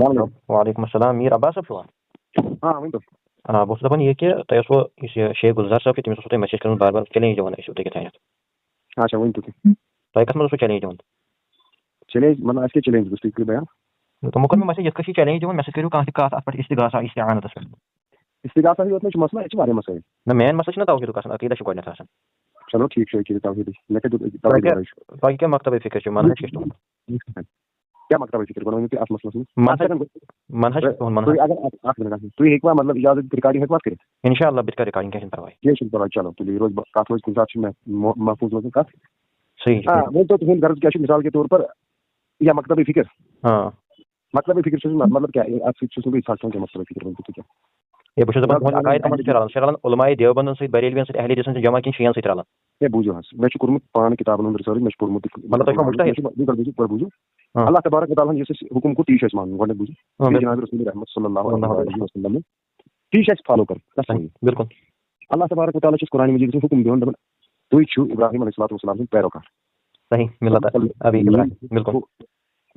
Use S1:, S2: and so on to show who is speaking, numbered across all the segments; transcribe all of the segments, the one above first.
S1: وعلیکم السلام میر عباس صاحب چھوا بہٕ اوسُس دَپان یہِ کہِ تۄہہِ اوسوٕ یُس یہِ شیخ گُلزار صٲب چھُ تٔمِس اوسوٕ تۄہہِ میسیج کٔرمٕژ بار بار چیلینج دِوان ٲسِو تُہۍ کیٛاہ تھٲیِتھ
S2: اچھا ؤنۍتو تُہۍ
S1: تۄہہِ کَتھ منٛز اوسوٕ چیلینج دِوان
S2: چیلینج مطلب اَسہِ کیٛاہ چیلینج گوٚژھ تُہۍ کٔرِو بیان
S1: تِمو کوٚر مےٚ میسیج یِتھ کٔنۍ چھِ چیلینج دِوان مےٚ سۭتۍ کٔرِو کانٛہہ تہِ کَتھ اَتھ پٮ۪ٹھ استغاثہ استعانتَس پٮ۪ٹھ
S2: استغاثہ یوت نہٕ چھُ مسلہٕ اَتہِ چھِ واریاہ مسٲیِل
S1: نہ مین مسلہٕ چھُنہ توحیٖدُک آسان عقیٖدہ چھُ گۄڈنٮ۪تھ آسان
S2: چلو ٹھیٖک چھُ أکیٛاہ توحیٖدٕچ مےٚ کیٛاہ دیُت توحیٖد
S1: تۄہہِ کیٛاہ مکتبٕے فِکر چھُ منہج کیٛاہ چھُ تُہُنٛد
S2: کیٛاہ مکتبٕچ فِکر بَنٲوِو تُہۍ اَتھ مسلَس
S1: منہج چھُ تُہُنٛد
S2: منٛز اگر اَکھ مِنٹ تُہۍ ہیٚکوا مطلب اِجازت رِکاڈِنٛگ ہیٚکوا کٔرِتھ
S1: اِنشاء اللہ بہٕ تہِ کَرٕ رِکاڈِنٛگ کیٚنٛہہ چھُنہٕ پرواے
S2: کیٚنٛہہ چھُنہٕ پرواے چلو تُلِو یہِ روزِ کَتھ روزِ کُنہِ ساتہٕ چھِ مےٚ محفوٗظ روزان کَتھ
S1: صحیح
S2: ؤنۍتو تُہُنٛد غرض کیٛاہ چھُ مِثال کے طور پر یا مکتبٕے فِکر مکتبٕے فِکر چھُس مطلب کیٛاہ اَتھ سۭتۍ چھُس نہٕ بہٕ ژھانٛڈان کیٚنٛہہ مکتبٕے فِکر ؤنۍتو تُہۍ کیٛاہ
S1: بہٕ چھُس دَپان تُہُنٛد عقایِد کَمَن سۭتۍ چھِ رلان سُہ چھِ رلان علماء دیوبندَن سۭتۍ بریلویَن سۭتۍ اہلِ حدیثَن سۭتۍ جمع کِنہٕ شِیَن سۭتۍ رلان
S2: ہے بوٗزِو حظ مےٚ چھُ کوٚرمُت پانہٕ کِتابن ہُنٛد رِسٲرٕچ مےٚ چھُ پوٚرمُت
S1: مطلب تُہۍ چھُو مُجتہِد
S2: بوٗزِو اللہ تبارک وتعالٰی ہن یُس اَسہِ حُکُم کوٚر تی چھُ اَسہِ مانُن گۄڈٕنیتھ بوٗزِو جناب رسول رحمت صلی اللہ علیہ وسلم تی چھُ اَسہِ فالو کَرُن
S1: بِلکُل
S2: اللہ تبارک وتعالٰی چھُ قرآن مجیٖدَس منٛز حُکُم دِوان دَپان تُہۍ چھِو ابراہیم علیہ الصلوۃ والسلام سٕنٛدۍ پیروکار
S1: صحیح ملت ابی ابراہیم بالکل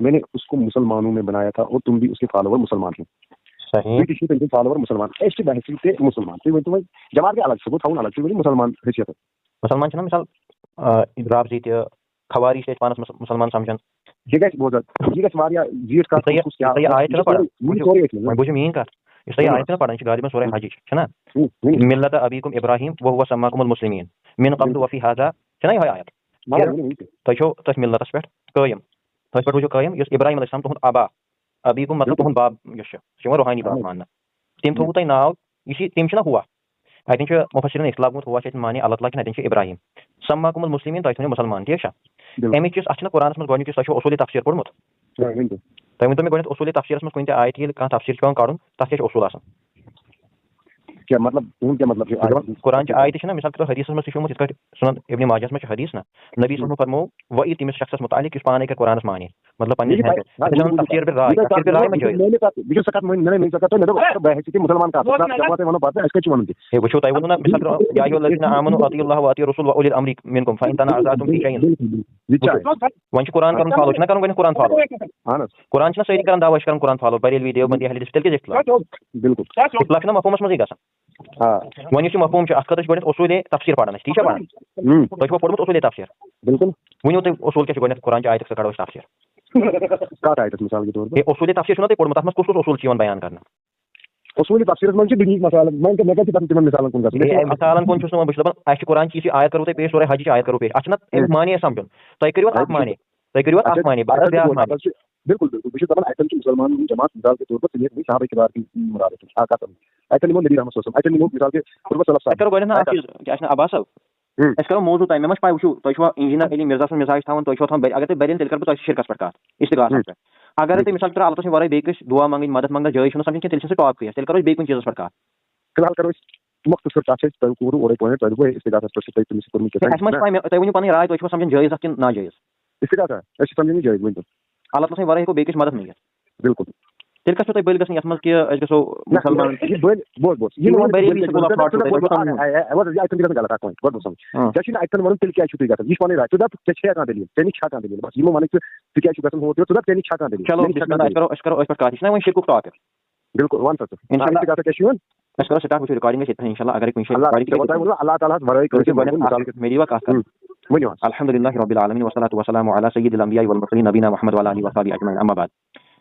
S2: میں نے اس کو مسلمانوں میں بنایا تھا اور تم بھی اس کے فالوور مسلمان ہیں تُہۍ تہِ چھِو تٔمۍ سٕنٛدۍ فالوور مسلمان أسۍ چھِ بحثی تہِ مسلمان تُہۍ ؤنۍتو وۄنۍ جماعت گٔے الگ سُہ گوٚو تھاوُن الگ تُہۍ ؤنِو مسلمان حیثیت
S1: مسلمان چھِنہ مِثال رافضی تہِ خواری چھِ أسۍ پانَس مسلمان سمجھان
S2: یہِ گژھِ بوزان یہِ گژھِ واریاہ زیٖٹھ کَتھ
S1: آیت چھِنہ پَران وۄنۍ بوٗزِو میٛٲنۍ کَتھ یُس تۄہہِ آیت چھِنہ پَران یہِ چھِ گاڑِ منٛز سورُے حجِچ چھِنہ مِلَّتَ ابیٖکُم ابراہیم وَهُوَ سَمَّاکُمُ الْمُسْلِمیٖن مِن قبلُ وَفِی ہذا چھِنہ یِہوٚے آیت تۄہہِ چھو تٔتھۍ مِلتَس پٮ۪ٹھ قٲیِم تٔتھۍ پٮ۪ٹھ روٗزِو قٲیِم یُس ابراہیم علیہ السلام تُہُنٛد آبا ابیٖکُم مطلب تُہُنٛد باب یُس چھُ سُہ چھُ یِوان روحانی باب ماننہٕ تٔمۍ تھوٚوُ تۄہہِ ناو یہِ چھِ تِم چھِنہ ہُوا اَتٮ۪ن چھُ مُفَسِریٖنَن اختلاف گوٚمُت ہُوا چھِ اَتٮ۪ن مانے اللہ تعالیٰ کِنہٕ اَتٮ۪ن چھُ ابراہیم سَمَّاکُم الْمُسْلِمیٖن تۄہہِ تھٲونو مُسلمان ٹھیٖک چھا اَمِچ یُس اَتھ چھِنہ قرآنَس منٛز گۄڈٕنیُک یُس تۄہہِ چھو اصوٗلی تفسیٖر پوٚرمُت تُہۍ ؤنۍتو مےٚ گۄڈنٮ۪تھ اصوٗلی تفسیٖرَس منٛز کُنہِ تہِ آیتہِ ییٚلہِ کانٛہہ تفسیٖر چھُ پٮ۪وان کَڑُن تَتھ کیٛاہ چھُ اصوٗل آسان قرآن چہِ آیتہِ چھِنہ مِثال کے طور حدیٖثَس منٛز تہِ چھُ آمُت یِتھ کٲٹھۍ سُنن ابنِ ماجہَس منٛز چھُ حدیٖث نہ نبی صلی اللہ علیہ وسلم فرموو وۄنۍ یی تٔمِس شخصَس مُتعلق یُس پانَے کَرِ قرآنَس مانے مطلب پنٛنِس تفسیٖر بِل راے وٕچھو تۄہہِ ووٚنوُ نہ مِثال یا ایُّہَا الَّذِیٖنَ آمَنُوا اطیعوا اللَّهَ وَاطیعوا الرَّسوٗلَ وَأُولِی الْأَمْرِ مِنکُم فَإِن تَنَازَعْتُم فِی شَیْءٍ وۄنۍ چھُ قرآن کَرُن فالو چھُنہ کَرُن گۄڈنٮ۪تھ قرآن فالو قرآن چھِنہ سٲری کَران دعوا چھِ کَران قرآن فالو بریلوی دیوبندی اہلِ حدیث تیٚلہِ کیٛاہ اختلاف اختلاف چھُنہ مفہوٗمَس منٛزٕے گژھان وۄنۍ یُس یہِ مفہوٗم چھُ اَتھ خٲطرٕ چھِ گۄڈنٮ۪تھ اصوٗلے تفسیٖر پَران أسۍ ٹھیٖک چھا پَران تۄہہِ چھُوا پوٚرمُت اصوٗلے تفسیٖر ؤنِو تُہۍ اصوٗل کیٛاہ چھُ گۄڈنٮ۪تھ قرآن چہِ آیتُک سُہ کَڑو أسۍ تفسیٖر اصوٗلی تفسیٖر چھُنہ تۄہہِ پوٚرمُت تَتھ منٛز کُس اصوٗل چھُ یِوان بیان کرنہٕ
S2: اصوٗلی تفسیٖرَس منٛز چھِ دُنہِکۍ مِثالَن کُن
S1: مِثالَن کُن چھُس نہٕ بہٕ چھُس دَپان اَسہِ چھُ قرآن چی آیت کَرو تۄہہِ پیش سورُے حجِچ آیت کَرو پیش اَتھ چھِنہ اَمیُک معنے سَمجھُن تۄہہِ کٔرِو اَتھ اکھ معنے تۄہہِ کٔرِو اَتھ اکھ معنے
S2: بالکل بالکل بہٕ چھُس دَپان اَتٮ۪ن چھِ مُسلمانَن ہُنٛد جماعت مِثال کے طور پر صحابہ کِرام کی مُراد اَتٮ۪ن نِمو نبی رحمت صلی اللہ علیہ وسلم اَتٮ۪ن نِمو مِثال کے طور پر
S1: أسۍ کَرو گۄڈنٮ۪تھ اکھ چیٖز کیٛاہ چھِ ناو عباس صٲب أسۍ کَرو موضوٗع تۄہہِ مےٚ ما چھِ پاے وٕچھِو تۄہہِ چھُوا انجیٖنر علی مِرزا سُنٛد مِزاج تھاوان تۄہہِ چھُوا تھاوان اگر تُہۍ بٔرِن تیٚلہِ کَرٕ بہٕ تۄہہِ شِرکَس پٮ۪ٹھ کَتھ استغاثَس پٮ۪ٹھ اگر تُہۍ مِثال کے طور اللہ تعالیٰ سٕنٛدِ وَرٲے بیٚیہِ کٲنٛسہِ دُعا منٛگٕنۍ مدد منٛگنَس جٲیز چھُنہٕ سَمجھِنۍ کینٛہہ تیٚلہِ چھِ سُہ ٹاپ کیس تیٚلہِ کَرو أسۍ بیٚیہِ کُنہِ چیٖزَس پٮ۪ٹھ کَتھ
S2: فِلحال کَرو أسۍ مۄختصر کَتھ چھِ أسۍ تۄہہِ کوٚروٕ اورَے پویِنٛٹ تۄہہِ دوٚپوٕ استغاثَس پٮ۪ٹھ چھِ تۄہہِ تٔمِس کوٚرمُت
S1: اَسہِ ما چھِ پاے تُہۍ ؤنِو پَنٕنۍ راے تۄہہِ چھُوا سَمجھان جٲیز اَتھ کِنہٕ ناجٲیز
S2: استغاثہ أسۍ چھِ سَمجھان یہِ جٲیز ؤنۍتو
S1: اللہ تعالیٰ سٕنٛدِ وَرٲے ہیٚکو بیٚیہِ کٲنٛسہِ مدد مٔنٛگِتھ
S2: بالکل
S1: تیٚلہِ کَتھ چھو تۄہہِ بٔلۍ گژھٕنۍ یَتھ منٛز کہِ أسۍ گژھو مُسلمان
S2: اَتٮ۪ن وَنُن تیٚلہِ کیٛازِ چھُو تُہۍ گژھان یہِ چھِ پَنٕنۍ راے ژٕ دَپ ژےٚ چھےٚ کانٛہہ دٔلیٖل ژےٚ نِش چھا کانٛہہ دٔلیٖل بَس یِمو وَنٕکھ ژٕ کیٛازِ چھُکھ گژھان ہُہ تہِ ژٕ دَپ ژےٚ نِش چھا کانٛہہ دٔلیٖل
S1: چلو أسۍ کَرو أتھۍ پٮ۪ٹھ کَتھ یہِ چھُنہ وۄنۍ شِرکُک ٹاپِک
S2: بالکل وَن سا ژٕ استغاثہ کیٛاہ چھُ یِوان
S1: أسۍ کَرو سِٹاٹ وٕچھو رِکاڈِنٛگ گژھِ ییٚتہِ اِنشاء اللہ اگر کُنہِ جایہِ
S2: اللہ تعالیٰ ہَس وَرٲے
S1: مےٚ دِیٖوا کَتھ کَرُن
S2: ؤنِو حظ
S1: الحمدُاللہ رۄبِ العالمیٖن والصلاۃ والسلام علی سیدِ الانبیاء والمرسلین نبینا محمد وعلی آلہ وصحبہ اجمعین اما بعد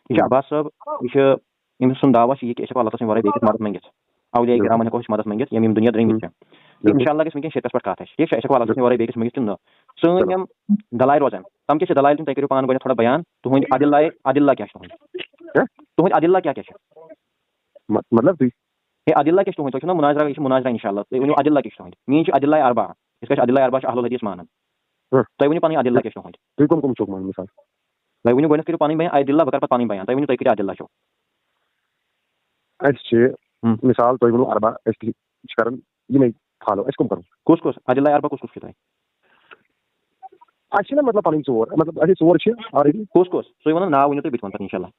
S1: یہِ چھُ عباس صٲب یہِ چھُ أمۍ سُنٛد دعوا چھُ یہِ کہِ أسۍ ہٮ۪کو اللہ تعالیٰ سٕنٛدِ وَرٲے بیٚیہِ کِس مدد مٔنٛگِتھ اولیاء کرامن ہٮ۪کو أسۍ مدد مٔنٛگِتھ یِم دُنیا درٛٲمٕتۍ چھِ اِنشاء اللہ گژھِ وٕنکٮ۪ن شِرکَس پٮ۪ٹھ کَتھ اَسہِ ٹھیٖک چھا أسۍ ہٮ۪کو اللہ تعالیٰ سٕنٛدِ وَرٲے بیٚیہِ کِس مٔنٛگِتھ کِنہٕ نہٕ سٲنۍ یِم دلایل روزن تِم کیٛاہ چھِ دلایل تِم تۄہہِ کٔرِو پانہٕ گۄڈنٮ۪تھ تھوڑا بیان تُہُنٛدۍ عدلہ کیٛاہ چھِ تُہُنٛدۍ عدلہ کیٛاہ چھِ
S2: مطلب تُہۍ
S1: ہے عدلہ کیٛاہ چھِ تُہُنٛد تۄہہِ چھُو نہ مُناظرہ یہِ چھِ مُناظرہ اِنشاء اللہ تُہۍ ؤنِو عدلہ کیٛاہ چھِ تُہُنٛدۍ میٛٲنۍ چھِ عدلہ اربعہ یِتھ کٲٹھۍ عدلہ اربعہ چھِ اہل الحدیث مانان تُہۍ ؤنِو پَنٕنۍ عدلہ کیٛاہ چھِ تُہُنٛدۍ
S2: تُہۍ کٕم کٕم چھُو مانان مِثال
S1: تُہۍ ؤنِو گۄڈنٮ۪تھ کٔرِو پَنٕنۍ بیان عدلہ بہٕ کَرٕ پَتہٕ پَنٕنۍ بیان تُہۍ ؤنِو تُہۍ کۭتیاہ عدلہ چھُو
S2: اَسہِ چھِ مِثال تۄہہِ ووٚنوُ اربعہ أسۍ تہِ چھِ کَران یِمے فالو أسۍ کٕم کَرو
S1: کُس عدلہ اربعہ کُس چھُو تۄہہِ
S2: اَسہِ چھِنہ مطلب پَنٕنۍ ژور مطلب اَسہِ ژور چھِ آلریڈی
S1: کُس تُہۍ ؤنِو ناو ؤنِو تُہۍ بہٕ تہِ وَنہٕ پَتہٕ اِنشاء اللہ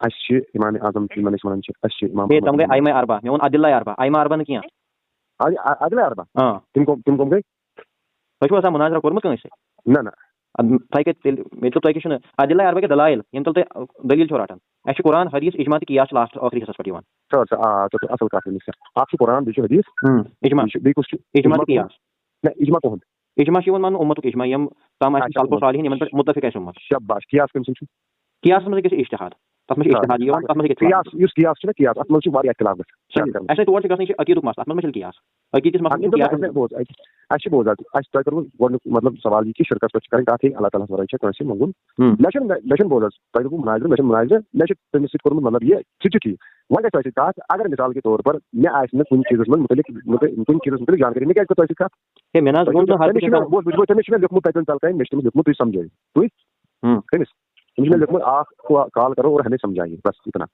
S2: اَسہِ چھِ اِمامِ اعظم یِمن أسۍ وَنان چھِ اَسہِ چھِ
S1: تِم گٔے ائمہ اربعہ مےٚ ووٚن عدلہ اربعہ ائمہ اربعہ نہٕ کینٛہہ
S2: عدلہ اربعہ تِم کٕم گٔے
S1: تۄہہِ چھُو آسان مُناظرہ کوٚرمُت کٲنٛسہِ
S2: نہ
S1: تھی عدلہ اربع کے دلائل یم تل تھی دلیل چھو رٹان اچھے قرآن حدیث اجماع قیاس لاسٹ آخری حصہ پہ
S2: اصل کت آپ قرآن بیٚیہِ حدیث
S1: اجماع قیاس
S2: اجماع کہن
S1: اجماع مان امت اجماع یم تم سلف صالحین یمن پہ متفق امت
S2: شاباش قیاس کم سن
S1: قیاس مز گژھِ اجتہاد تتھ مز اجتہاد یوان تتھ مز
S2: قیاس چھُ قیاس اتھ مز چھُ واریاہ اختلاف گژھان
S1: اسے تور گژھن عقیدُک مسلہٕ اتھ مز چھُ قیاس عقیدس مسلہٕ
S2: اچھا بوز تۄہہِ کوٚروٕ گۄڈنیُک مطلب سوال یہِ کہِ شرکس پٮ۪ٹھ چھِ کرٕنۍ کتھ اللہ تعالیٰ ورٲے چھےٚ کٲنٛسہِ منٛگُن مےٚ چھُنہٕ بوز حظ تۄہہِ دوٚپوٕ مُناظرٕ مےٚ چھُ مُناظرٕ مےٚ چھُ تٔمِس سۭتۍ کوٚرمُت مطلب یہِ سُہ چھُ ٹھیٖک وۄنۍ گژھِ تۄہہِ سۭتۍ کتھ اگر مثال کے طور پر مےٚ آسہِ نہٕ کُنہِ چیٖزس منٛز کُنہِ چیٖزس مُتعلق جانکٲری مےٚ کیٛازِ کٔر تۄہہِ سۭتۍ کتھ تٔمِس چھُ مےٚ لیوٚکھمُت تتٮ۪ن تلہٕ کنہِ مےٚ چھُ تٔمِس لیوٚکھمُت تُہۍ سمجٲیِو تُہۍ تٔمِس چھُ مےٚ لیوٚکھمُت اکھ کال کرو اور ہمیں سمجھائیے بس اتنا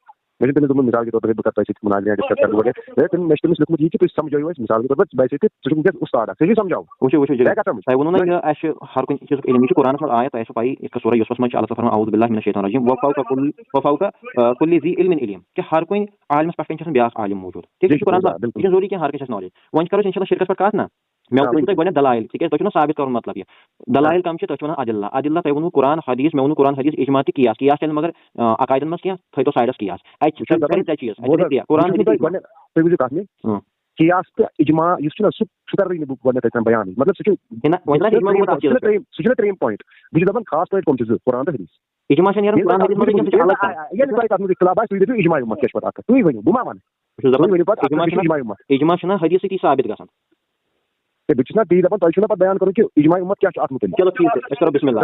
S2: مےٚ چھُ تٔمِس دوٚپمُت مثال کے طور پر بہٕ کرٕ تۄہہِ سۭتۍ مُناظرہ ڈسکس کرٕ بہٕ مےٚ چھُ تٔمِس لیوٚکھمُت یہِ کہِ تُہۍ سمجھٲیِو اَسہِ مثال کے طور پر ویسے تہِ ژٕ چھُکھ وٕنکٮ۪س اُستاد اکھ ژےٚ سمجھاو
S1: تۄہہِ ووٚنوُ نا یہِ اَسہِ ہر کُنہِ چیٖزُک علم یہِ چھُ قرآنس منٛز آیت تۄہہِ آسوٕ پَیی یِتھ کٔنۍ سورہ یوٗسفس منٛز چھِ اللہ تعالیٰ فرماوان اعوذ باللہ من الشیطان الرجیم وفوق کُلِّ ذی علم علم کہ ہر کُنہِ عالمس پٮ۪ٹھ چھِ آسان بیاکھ عالم موٗجوٗد ٹھیٖک چھُ قرآن یہِ چھُنہٕ ضروٗری کینٛہہ ہر کٲنٛسہِ آسہِ نالیج وۄنۍ کرو أسۍ انشاء اللہ شرکس پٮ۪ٹھ کتھ نا مےٚ ووٚنوُ تۄہہِ گۄڈنٮ۪تھ دلایل تِکیٛازِ تۄہہِ چھُو نا ثابت کرُن مطلب یہِ دلایل کم چھِ تُہۍ چھِو ونان عدلہ عدلہ تۄہہِ ووٚنوُ قرآن حدیث مےٚ ووٚنوُ قرآن حدیث اجماع تہٕ قیاس قیاس چلہِ مگر عقایدن منٛز کینٛہہ تھٲیتو سایڈس قیاس اَتہِ چھِ ترٛےٚ چیٖز قرآن
S2: قیاس تہٕ اجماع یُس چھُنہ سُہ کرٕ نہٕ بہٕ گۄڈنٮ۪تھ تتٮ۪ن بیانٕے مطلب سُہ چھُنہ ترٛیٚیِم پویِنٹ بہٕ چھُس دپان خاص پویِنٹ کٕم چھِ زٕ قرآن تہٕ حدیث
S1: ییٚلہِ
S2: تۄہہِ تتھ منٛز اختلاف آسہِ تُہۍ دٔپِو اجماع اُمت کیٛاہ چھُ پتہٕ اکھ تُہۍ ؤنِو بہٕ ما وَنہٕ
S1: اجماع چھُنہ حدیث سۭتی ثابت گژھان
S2: بہٕ چھُس نا تی دپان تۄہہِ چھُو نا پتہٕ بیان کرُن کہِ اجماع اُمت کیٛاہ چھُ اتھ مُتعلق
S1: چلو ٹھیٖک چھُ أسۍ کرو بسم اللہ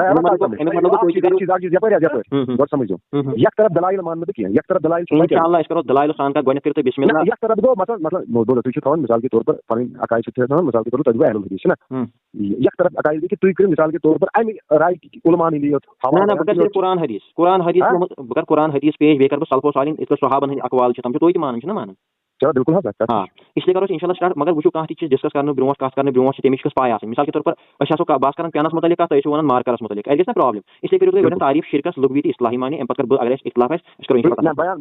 S2: گۄڈٕ سمجھو یک طرف دلایل مانہٕ نہٕ بہٕ کینٛہہ یک طرف دلایل
S1: انشاءاللہ أسۍ کرو دلایل سان کتھ گۄڈنٮ۪تھ کٔرِو تُہۍ بسم اللہ
S2: یک طرف گوٚو مطلب تُہۍ چھِو تھاوان مثال کے طور پر پنٕنۍ عقاید چھِ تھاوان مثال کے طور پر تۄہہِ گوٚو اہل الحدیث چھُنہ یک طرف عقاید کہِ تُہۍ کٔرِو مثال کے طور پر امہِ راے علماہن ہٕنٛدی یوت
S1: بہٕ کرٕ قرآن حدیث پیش بیٚیہِ کرٕ بہٕ سلفو صالحین یِتھ کٔنۍ صحابن ہٕنٛدۍ اقوال چھِ تِم چھِ تُہۍ تہِ مانان چھِنہ مانان
S2: چلو بالکل حظ
S1: اس لیے کرو أسۍ انشاء اللہ سٹارٹ مگر وٕچھو کانٛہہ تہِ چیٖز ڈسکس کرنہٕ برونٛٹھ کتھ کرنہٕ برونٛٹھ چھِ تٔمِچ گٔژھ پاے آسٕنۍ مثال کے طور پر أسۍ آسو بہٕ آسہٕ کران پینس متعلق کتھ تُہۍ ٲسِو ونان مارکرس متعلق اَتہِ گژھِ نا پرابلم اس لیے کٔرِو تُہۍ گۄڈنٮ۪تھ تعریف شرکس لغوی تہٕ اصلاحی معنی امہِ پتہٕ کرٕ بہٕ اگر اَسہِ اختلاف آسہِ أسۍ کرو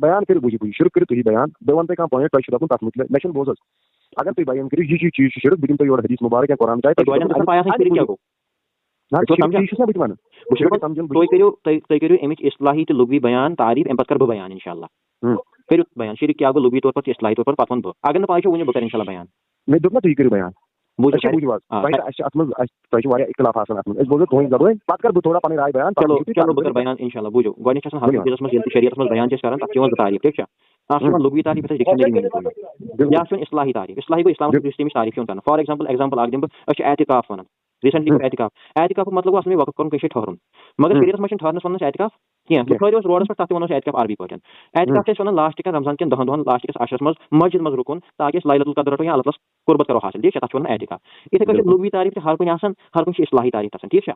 S2: بیان کٔرِو بوٗزِو شروع کٔرِو تُہی بیان بہٕ وَنہٕ تۄہہِ کانٛہہ پویِنٹ تۄہہِ چھُ دَپُن تتھ مُتعلق مےٚ چھُنہٕ بوز حظ اگر تُہۍ بیان کٔرِو یہِ چیٖز چھُ شرک بہٕ دِمہٕ تۄہہِ یورٕ حدیث مُبارک یا قرآن چاہے
S1: تُہۍ کٔرِو امِچ اصلاحی تہٕ لغوی بیان تعریف امہِ پتہٕ کرٕ بہٕ بیان انشاء اللہ کٔرِو بیان شرک کیٛاہ گوٚو لغوی طور پر تہٕ اصلاحی طور پر پتہٕ وَنہٕ بہٕ اگر نہٕ پاے چھو ؤنِو بہٕ کرٕ انشاء اللہ بیان
S2: مےٚ دوٚپ نا تُہۍ کٔرِو بیان اَسہِ چھِ اَتھ منٛز تۄہہِ چھُ واریاہ اختلاف آسان اَتھ منٛز أسۍ بوزو تُہٕنٛز زبٲنۍ پتہٕ کرٕ بہٕ تھوڑا پنٕنۍ راے بیان
S1: چلو بہٕ کرٕ بیان انشاء اللہ بوٗزِو گۄڈنِچ چھِ آسان ہر چیٖزس منٛز ییٚلہِ تہِ شریعتس منٛز بیان چھِ أسۍ کران تتھ چھِ یِوان زٕ تعریف ٹھیٖک چھا اکھ چھُ یِوان لغوی تعریف یَتھ أسۍ ڈکشنری میٖنِنٛگ وَنان بیٛاکھ چھُ یِوان اصلاحی تعریف اصلاحی گوٚو اسلامس یُس تَمِچ تعریف چھِ یِوان کرنہٕ فار ایگزامپل اکھ دِمہٕ بہٕ أسۍ چھِ اعتکاف وَنان ریٖسنٹلی کوٚر اعتکافُک مطلب گوٚو اصل وقت کرُن کٲنٛسہِ جایہِ ٹھہرُن مگر شریعتس منٛز چھِنہٕ ٹھہرنس وَنان أسۍ اعتکاف کینٛہہ بہٕ ٹھہرٕ روڈس پٮ۪ٹھ تتھ تہِ وَنو أسۍ اعتکاف عربی پٲٹھۍ اعتکاف چھِ أسۍ وَنان لاسٹ کٮ۪ن رمضان کٮ۪ن 10 دۄہن لاسٹ کِس عشرس منٛز مسجد منٛز رُکُن تاکہِ أسۍ لیلۃ القدر رَٹو یا اللہ تعالیٰ ہس قربت کرو حٲصِل ٹھیٖک چھا تتھ چھِ وَنان اعتکاف یِتھٕے کٔنۍ چھِ لغوی تعریف تہِ ہر کُنہِ آسان ہر کُنہِ چھِ اصلاحی تعریف آسان ٹھیٖک چھا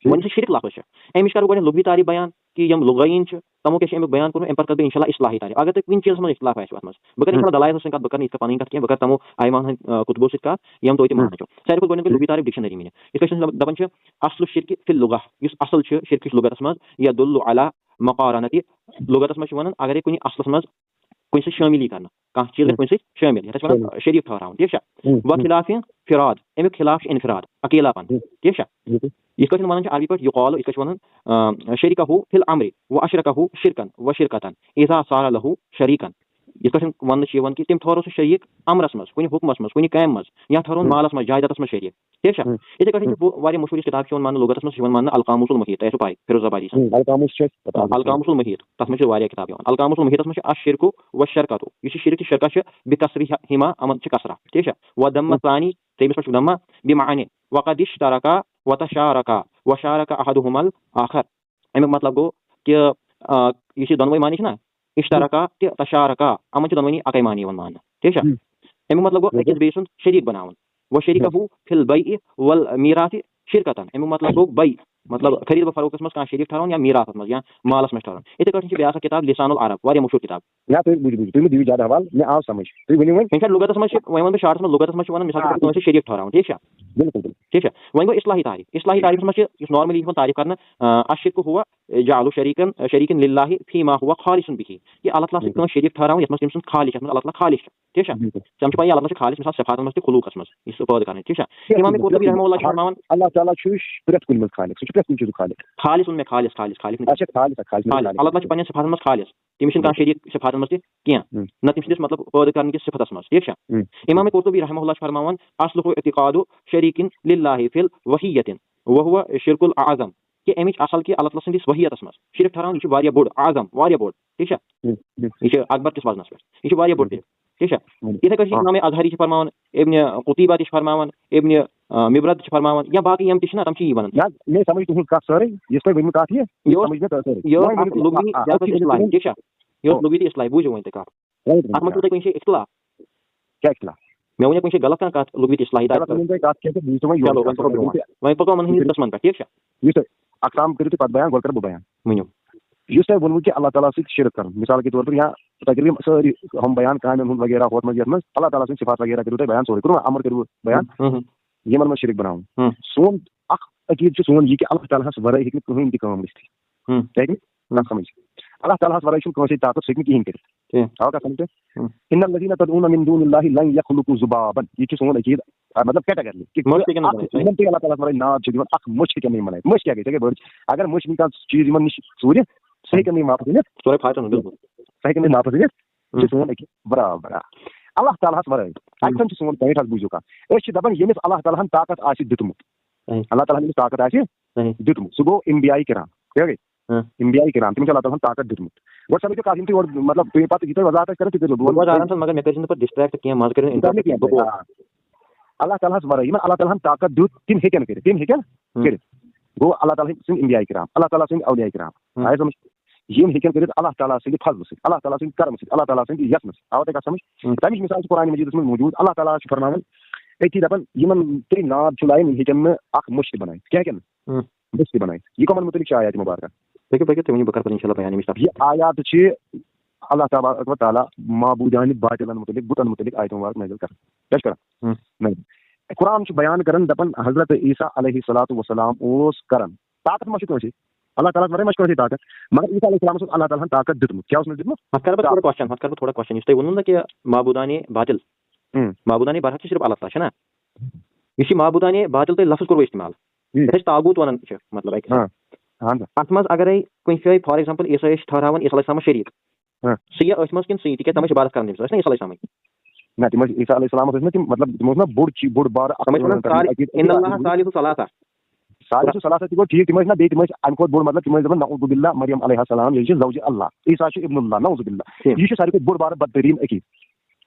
S1: وۄنۍ یُس شرک لفظ چھِ أمِچ کرو گۄڈنٮ۪تھ لغوی تعریف بیان کہِ یِم لُغٲییٖن چھِ تِمو کیٛاہ چھِ امیُک بیان کوٚرمُت امہِ پتہٕ کرٕ بہٕ انشاء اللہ اصلاحی تعریف اگر تۄہہِ کُنہِ چیٖزس منٛز اختلاف آسہِ اتھ منٛز بہٕ کرٕ انشاء اللہ دلایلَن سۭتۍ کتھ بہٕ کرٕ نہٕ یِتھ کٔنۍ پنٕنۍ کتھ کینٛہہ بہٕ کرٕ تِمو ائمن ہٕنٛدۍ کُتبو سۭتۍ کتھ یِم تُہۍ تہِ مانان چھِو ساروی کھۄتہٕ گۄڈنیُک لغوی تعریف ڈکشنری میٖنِنٛگ یِتھ کٔنۍ دپان چھِ اصل شرکہِ فی اللغہ یُس اصل چھُ شرکٕچ لغتس منٛز یدل علی مقارنتہِ لغتس منٛز چھِ ونان اگرے کُنہِ اصلس منٛز کُنہِ سۭتۍ شٲمِل یی کرنہٕ کانٛہہ چیٖز گژھِ کُنہِ سۭتۍ شٲمِل یتھ چھِ ونان شریٖک ٹھہراوُن ٹھیٖک چھا وخلاف فِراد امیُک خلاف چھُ انفراد اکیلا پن ٹھیٖک چھا یِتھ کٲٹھۍ ونان چھِ عربی پٲٹھۍ یقال یِتھ کٲٹھۍ چھِ ونان شریکہ فی الامر واشرکہ شرکن وشرکتن اذا صار له شریکن یِتھ کٲٹھۍ وننہٕ چھِ یِوان کہِ تٔمۍ ٹھہرو سُہ شریٖک امرس منٛز کُنہِ حُکمس منٛز کُنہِ کامہِ منٛز یا ٹھہرون مالس منٛز جایدادس منٛز شریٖک ٹھیٖک چھا یِتھٕے کٲٹھۍ چھِ واریاہ مشہوٗر یُس کِتاب چھِ یِوان ماننہٕ لغتس منٛز چھِ یِوان ماننہٕ القاموس المحیط تۄہہِ آسوٕ پاے فیروز آبادی القاموس المحیط تتھ منٛز چھِ واریاہ کِتاب یِوان القاموس المحیطس منٛز چھِ الشرکُ والشرکتُ یُس یہِ شرک تہٕ شرکت چھِ بکسرہما یِمن چھِ کسرہ ٹھیٖک چھا وضم ثانی ترٛیٚیمِس پٮ۪ٹھ چھُ دمہ بمعنی وقد اشترکا وتشارکا وشارک احدہما الاخر امیُک مطلب گوٚو کہِ یُس یہِ دۄنوے معنی چھِ نا اشترکا تہِ تشارکا یِمن چھِ دۄنوٕنی اکے معنی یِوان ماننہٕ ٹھیٖک چھا امیُک مطلب گوٚو أکِس بیٚیہِ سُنٛد شریٖک بناوُن وشریکہ فی البیع والمیراث شرکتن امیُک مطلب گوٚو بیع مطلب خرید و فروختس منٛز کانٛہہ شریٖک ٹھہراوُن یا میراثس منٛز یا مالس منٛز ٹھہراوُن یِتھٕے کٲٹھۍ چھِ بیٛاکھ کِتاب لسان العرب واریاہ مشہوٗر کِتاب لغتس منٛز چھِ وۄنۍ وَنہٕ بہٕ شاٹس منٛز لغتس منٛز چھِ وَنان مِثال کے طور پر کٲنٛسہِ شریٖک ٹھہراوُن ٹھیٖک چھا ٹھیٖک چھا وۄنۍ گوٚو اصلاحی تعریفس منٛز چھِ یُس نارملی یِوان تعریف کرنہٕ الشرک ہوا جعل شریٖکن للہ فیما ہوا خالص بِہِ کہِ اللہ تعالیٰ سۭتۍ کٲنٛسہِ شریٖک ٹھہراوُن یتھ منٛز تٔمۍ سُنٛد خالص یتھ منٛز اللہ تعالیٰ خالص چھُ ٹھیٖک چھا ژےٚ چھِ پاے اللہ تعالیٰ چھُ خالص مثال صفاتن منٛز تہِ خلوٗقس منٛز یہِ سُہ پٲدٕ کرٕنۍ ٹھیٖک چھا امام قرطبی رحمہ اللہ چھُ فرماوان
S2: اللہ تعالیٰ چھُ پرٛٮ۪تھ کُنہِ منٛز خالق سُہ چھُ کس چیز خالق
S1: خالص میں خالص
S2: اچھا خالص
S1: اللہ تعالیٰ چھُ پننٮ۪ن صفاتن منٛز خالص تٔمِس چھُنہٕ کانٛہہ شریٖک صفاتن منٛز تہِ کینٛہہ نہ تٔمۍ سٕنٛدِس مطلب پٲدٕ کرنہٕ کِس صفتس منٛز ٹھیٖک چھا امام قرطبی رحمہ اللہ چھُ فرماوان اصلُہ اعتقاد شریٖکن للہ فی الوحیۃ وہو شرک الاعظم کہ امِچ اصل کہِ اللہ تعالیٰ سٕنٛدِس وحیتس منٛز شرک ٹھہراوُن یہِ چھُ واریاہ بوٚڑ اعظم واریاہ بوٚڑ ٹھیٖک چھا یہِ چھُ اکبر کِس وزنس پٮ۪ٹھ یہِ چھُ واریاہ بوٚڑ تہِ ٹھیٖک چھا یِتھے کٔنۍ چھِ امام اظہری چھِ فرماوان ابن قتیبہ تہِ چھِ فرماوان ابن مبرد چھِ فرماوان یا باقٕے یِم تہِ چھِنا تِم چھِ یی وَنان
S2: مےٚ سمجھ تُہٕنٛز کتھ سٲرٕے یُس تۄہہِ ؤنمٕژ کتھ
S1: یہِ اوس لغوی اصطلاحی ٹھیٖک چھا یہِ اوس لغوی تہٕ اصطلاحی بوٗزِو وۄنۍ تُہۍ کتھ اتھ منٛز چھُو تۄہہِ کُنہِ جایہِ اختلاف
S2: کیٛاہ اختلاف
S1: مےٚ ووٚنے کُنہِ جایہِ غلط کانٛہہ کتھ لغوی تہٕ اصطلاحی وۄنۍ پکو یِمن ہٕنٛدِس قٕسمن پٮ۪ٹھ ٹھیٖک چھا
S2: یُس تۄہہِ اقسام کٔرِو تُہۍ پتہٕ بیان گۄڈٕ کرٕ بہٕ بیان
S1: ؤنِو
S2: یُس تۄہہِ ووٚنوٕ کہِ اللہ تعالیٰ سۭتۍ شرک کرُن مثال کے طور پر یا تۄہہِ کٔرِو یِم سٲری ہُم بیان کامٮ۪ن ہُنٛد وغیرہ ہوتھ منٛز یتھ منٛز اللہ تعالیٰ سٕنٛدۍ صفات وغیرہ کٔرِو تۄہہِ بیان سورُے کوٚروا امر کٔرِو بیان یِمن منٛز شرک بناوُن سون اکھ عقیٖدٕ چھُ سون یہِ کہِ اللہ تعالیٰ ہس ورٲے ہیٚکہِ نہٕ کٕہٕنۍ تہِ کٲم گٔژھِتھ ہیٚکہِ نہٕ سمجھ اللہ تعالیٰ ہس ورٲے چھُنہٕ کٲنٛسے طاقت سُہ ہیٚکہِ نہٕ کِہیٖنۍ کٔرِتھ آو کتھ سمجھ تۄہہِ اِنَّ الَّذِينَ تَدْعُونَ مِن دُونِ اللہِ لَن يَخْلُقُوا ذُبابًا یہِ چھُ سون عقیٖدٕ مطلب کیٹَگری یِمن تُہۍ اللہ تعالیٰ ہس ورٲے ناد چھِ دِوان اکھ مٔچھ ہیٚکن نہٕ یِم بنٲیِتھ مٔچھ کیٛاہ گٔے سۄ گٔے بٔڑ اگر مٔچھ نِی کانٛہہ چیٖز یِمن نِش ژوٗرِ سۄ ہیٚکن نہٕ یِم واپس أنِتھ
S1: سورُے فاتن بِلکُل
S2: سۄ ہیٚکن نہٕ واپس أنِتھ یہِ چھُ سون عقیٖدٕ برابر اللہ تعالیٰ ہس ورٲے اَتہِ چھُ سون پویِنٹ حظ بوٗزِو کتھ أسۍ چھِ دپان ییٚمِس اللہ تعالیٰ ہن طاقت آسہِ دیُتمُت اللہ تعالیٰ ہن ییٚمِس طاقت آسہِ دیُتمُت سُہ گوٚو انبیاء کرام کیٛاہ گٔے انبیاء کرام تِمن چھُ اللہ تعالیٰ ہن طاقت دیُتمُت گۄڈٕ سمجھِو کتھ یِم تُہۍ یورٕ مطلب تُہۍ پتہٕ یہِ تۄہہِ وضاحت آسہِ کران تہِ کٔرِو
S1: مگر مےٚ کٔرۍزِ نہٕ پتہٕ ڈِسٹریکٹ کینٛہہ منٛزٕ کٔرِو
S2: اللہ تعالیٰ ہس ورٲے یِمن اللہ تعالیٰ ہن طاقت دیُت تِم ہیٚکن کٔرِتھ گوٚو اللہ تعالیٰ سٕنٛدۍ انبیاء کرام اللہ تعالیٰ سٕنٛدۍ اولیاء کرام آیہِ سمجھ یِم ہیٚکن کٔرِتھ اللہ تعالیٰ سٕنٛدِ فضلہٕ سۭتۍ اللہ تعالیٰ سٕنٛدِ کرمہٕ سۭتۍ اللہ تعالیٰ سٕنٛدِ یژھنہٕ سۭتۍ آوا تۄہہِ کتھ سمجھ تَمِچ مثال چھِ قرآنِ مجیٖدس منٛز موٗجوٗد اللہ تعالیٰ چھُ فرماوان أتھی دپان یِمن تُہۍ ناد چھُ لایان یِم ہیٚکن نہٕ اکھ مٔچھ تہِ بنٲیِتھ کیٛاہ ہیٚکن نہٕ مٔچھ تہِ بنٲیِتھ یہِ کٕمن مُتعلِق چھِ آیات مُبارکہ یہِ آیات چھِ اللہ تبارک و تعالیٰ معبوٗدانہِ باطِلن مُتعلِق بُتن مُتعلِق آیتہِ مُبارک نٲزِل کران کیٛاہ چھُ کران قرآن چھُ بیان کران دپان حضرت عیٖسیٰ علیہ الصلوۃ والسلام اوس کران طاقت ما چھُ کٲنٛسہِ اللہ تعالیٰ ورٲے ما چھُ کٲنٛسے طاقت مگر عیٖسیٰ علیہ السلامس اوس اللہ تعالیٰ ہن طاقت دیُتمُت کیٛاہ اوس دیُتمُت
S1: اتھ کرٕ بہٕ تھوڑا کوسچن یُس تۄہہِ ووٚنوٕ نا کہِ معبوٗدانہِ باطل برحق چھِ صرف اللہ تعالیٰ چھُنا یُس یہِ معبوٗدانہِ باطل تۄہہِ لفظ کوٚروٕ استعمال یتھ أسۍ تاغوٗت ونان چھِ مطلب اتھ منٛز اگرے کُنہِ جایہِ فار ایگزامپل عیٖسیٰ ٲسۍ ٹھہراوان عیٖسیٰ علیہ السلامس شریٖک سُہ یہِ أتھۍ منٛز کِنہٕ سُہ تِکیٛازِ تِم ٲسۍ عبادت کران تٔمِس ٲسۍ نا عیٖسیٰ علیہ السلامٕکۍ
S2: نہ تِم ٲسۍ عیٖسیٰ علیہ السلامس ٲسۍ نا تِم مطلب تِم اوس نا بوٚڑ بارٕ ثالثُ ثلاثہ تہِ گوٚو ٹھیٖک تِم ٲسۍ نا بیٚیہِ تِم ٲسۍ اَمہِ کھۄتہٕ بوٚڑ مطلب تِم ٲسۍ دپان نعوذ باللہ مریم علیہ السلام یہِ چھِ زوجہِ اللہ عیٖسیٰ چھُ ابن اللہ نعوذ باللہ یہِ چھُ ساروی کھۄتہٕ بوٚڑ بارٕ بدتریٖن عقیٖدٕ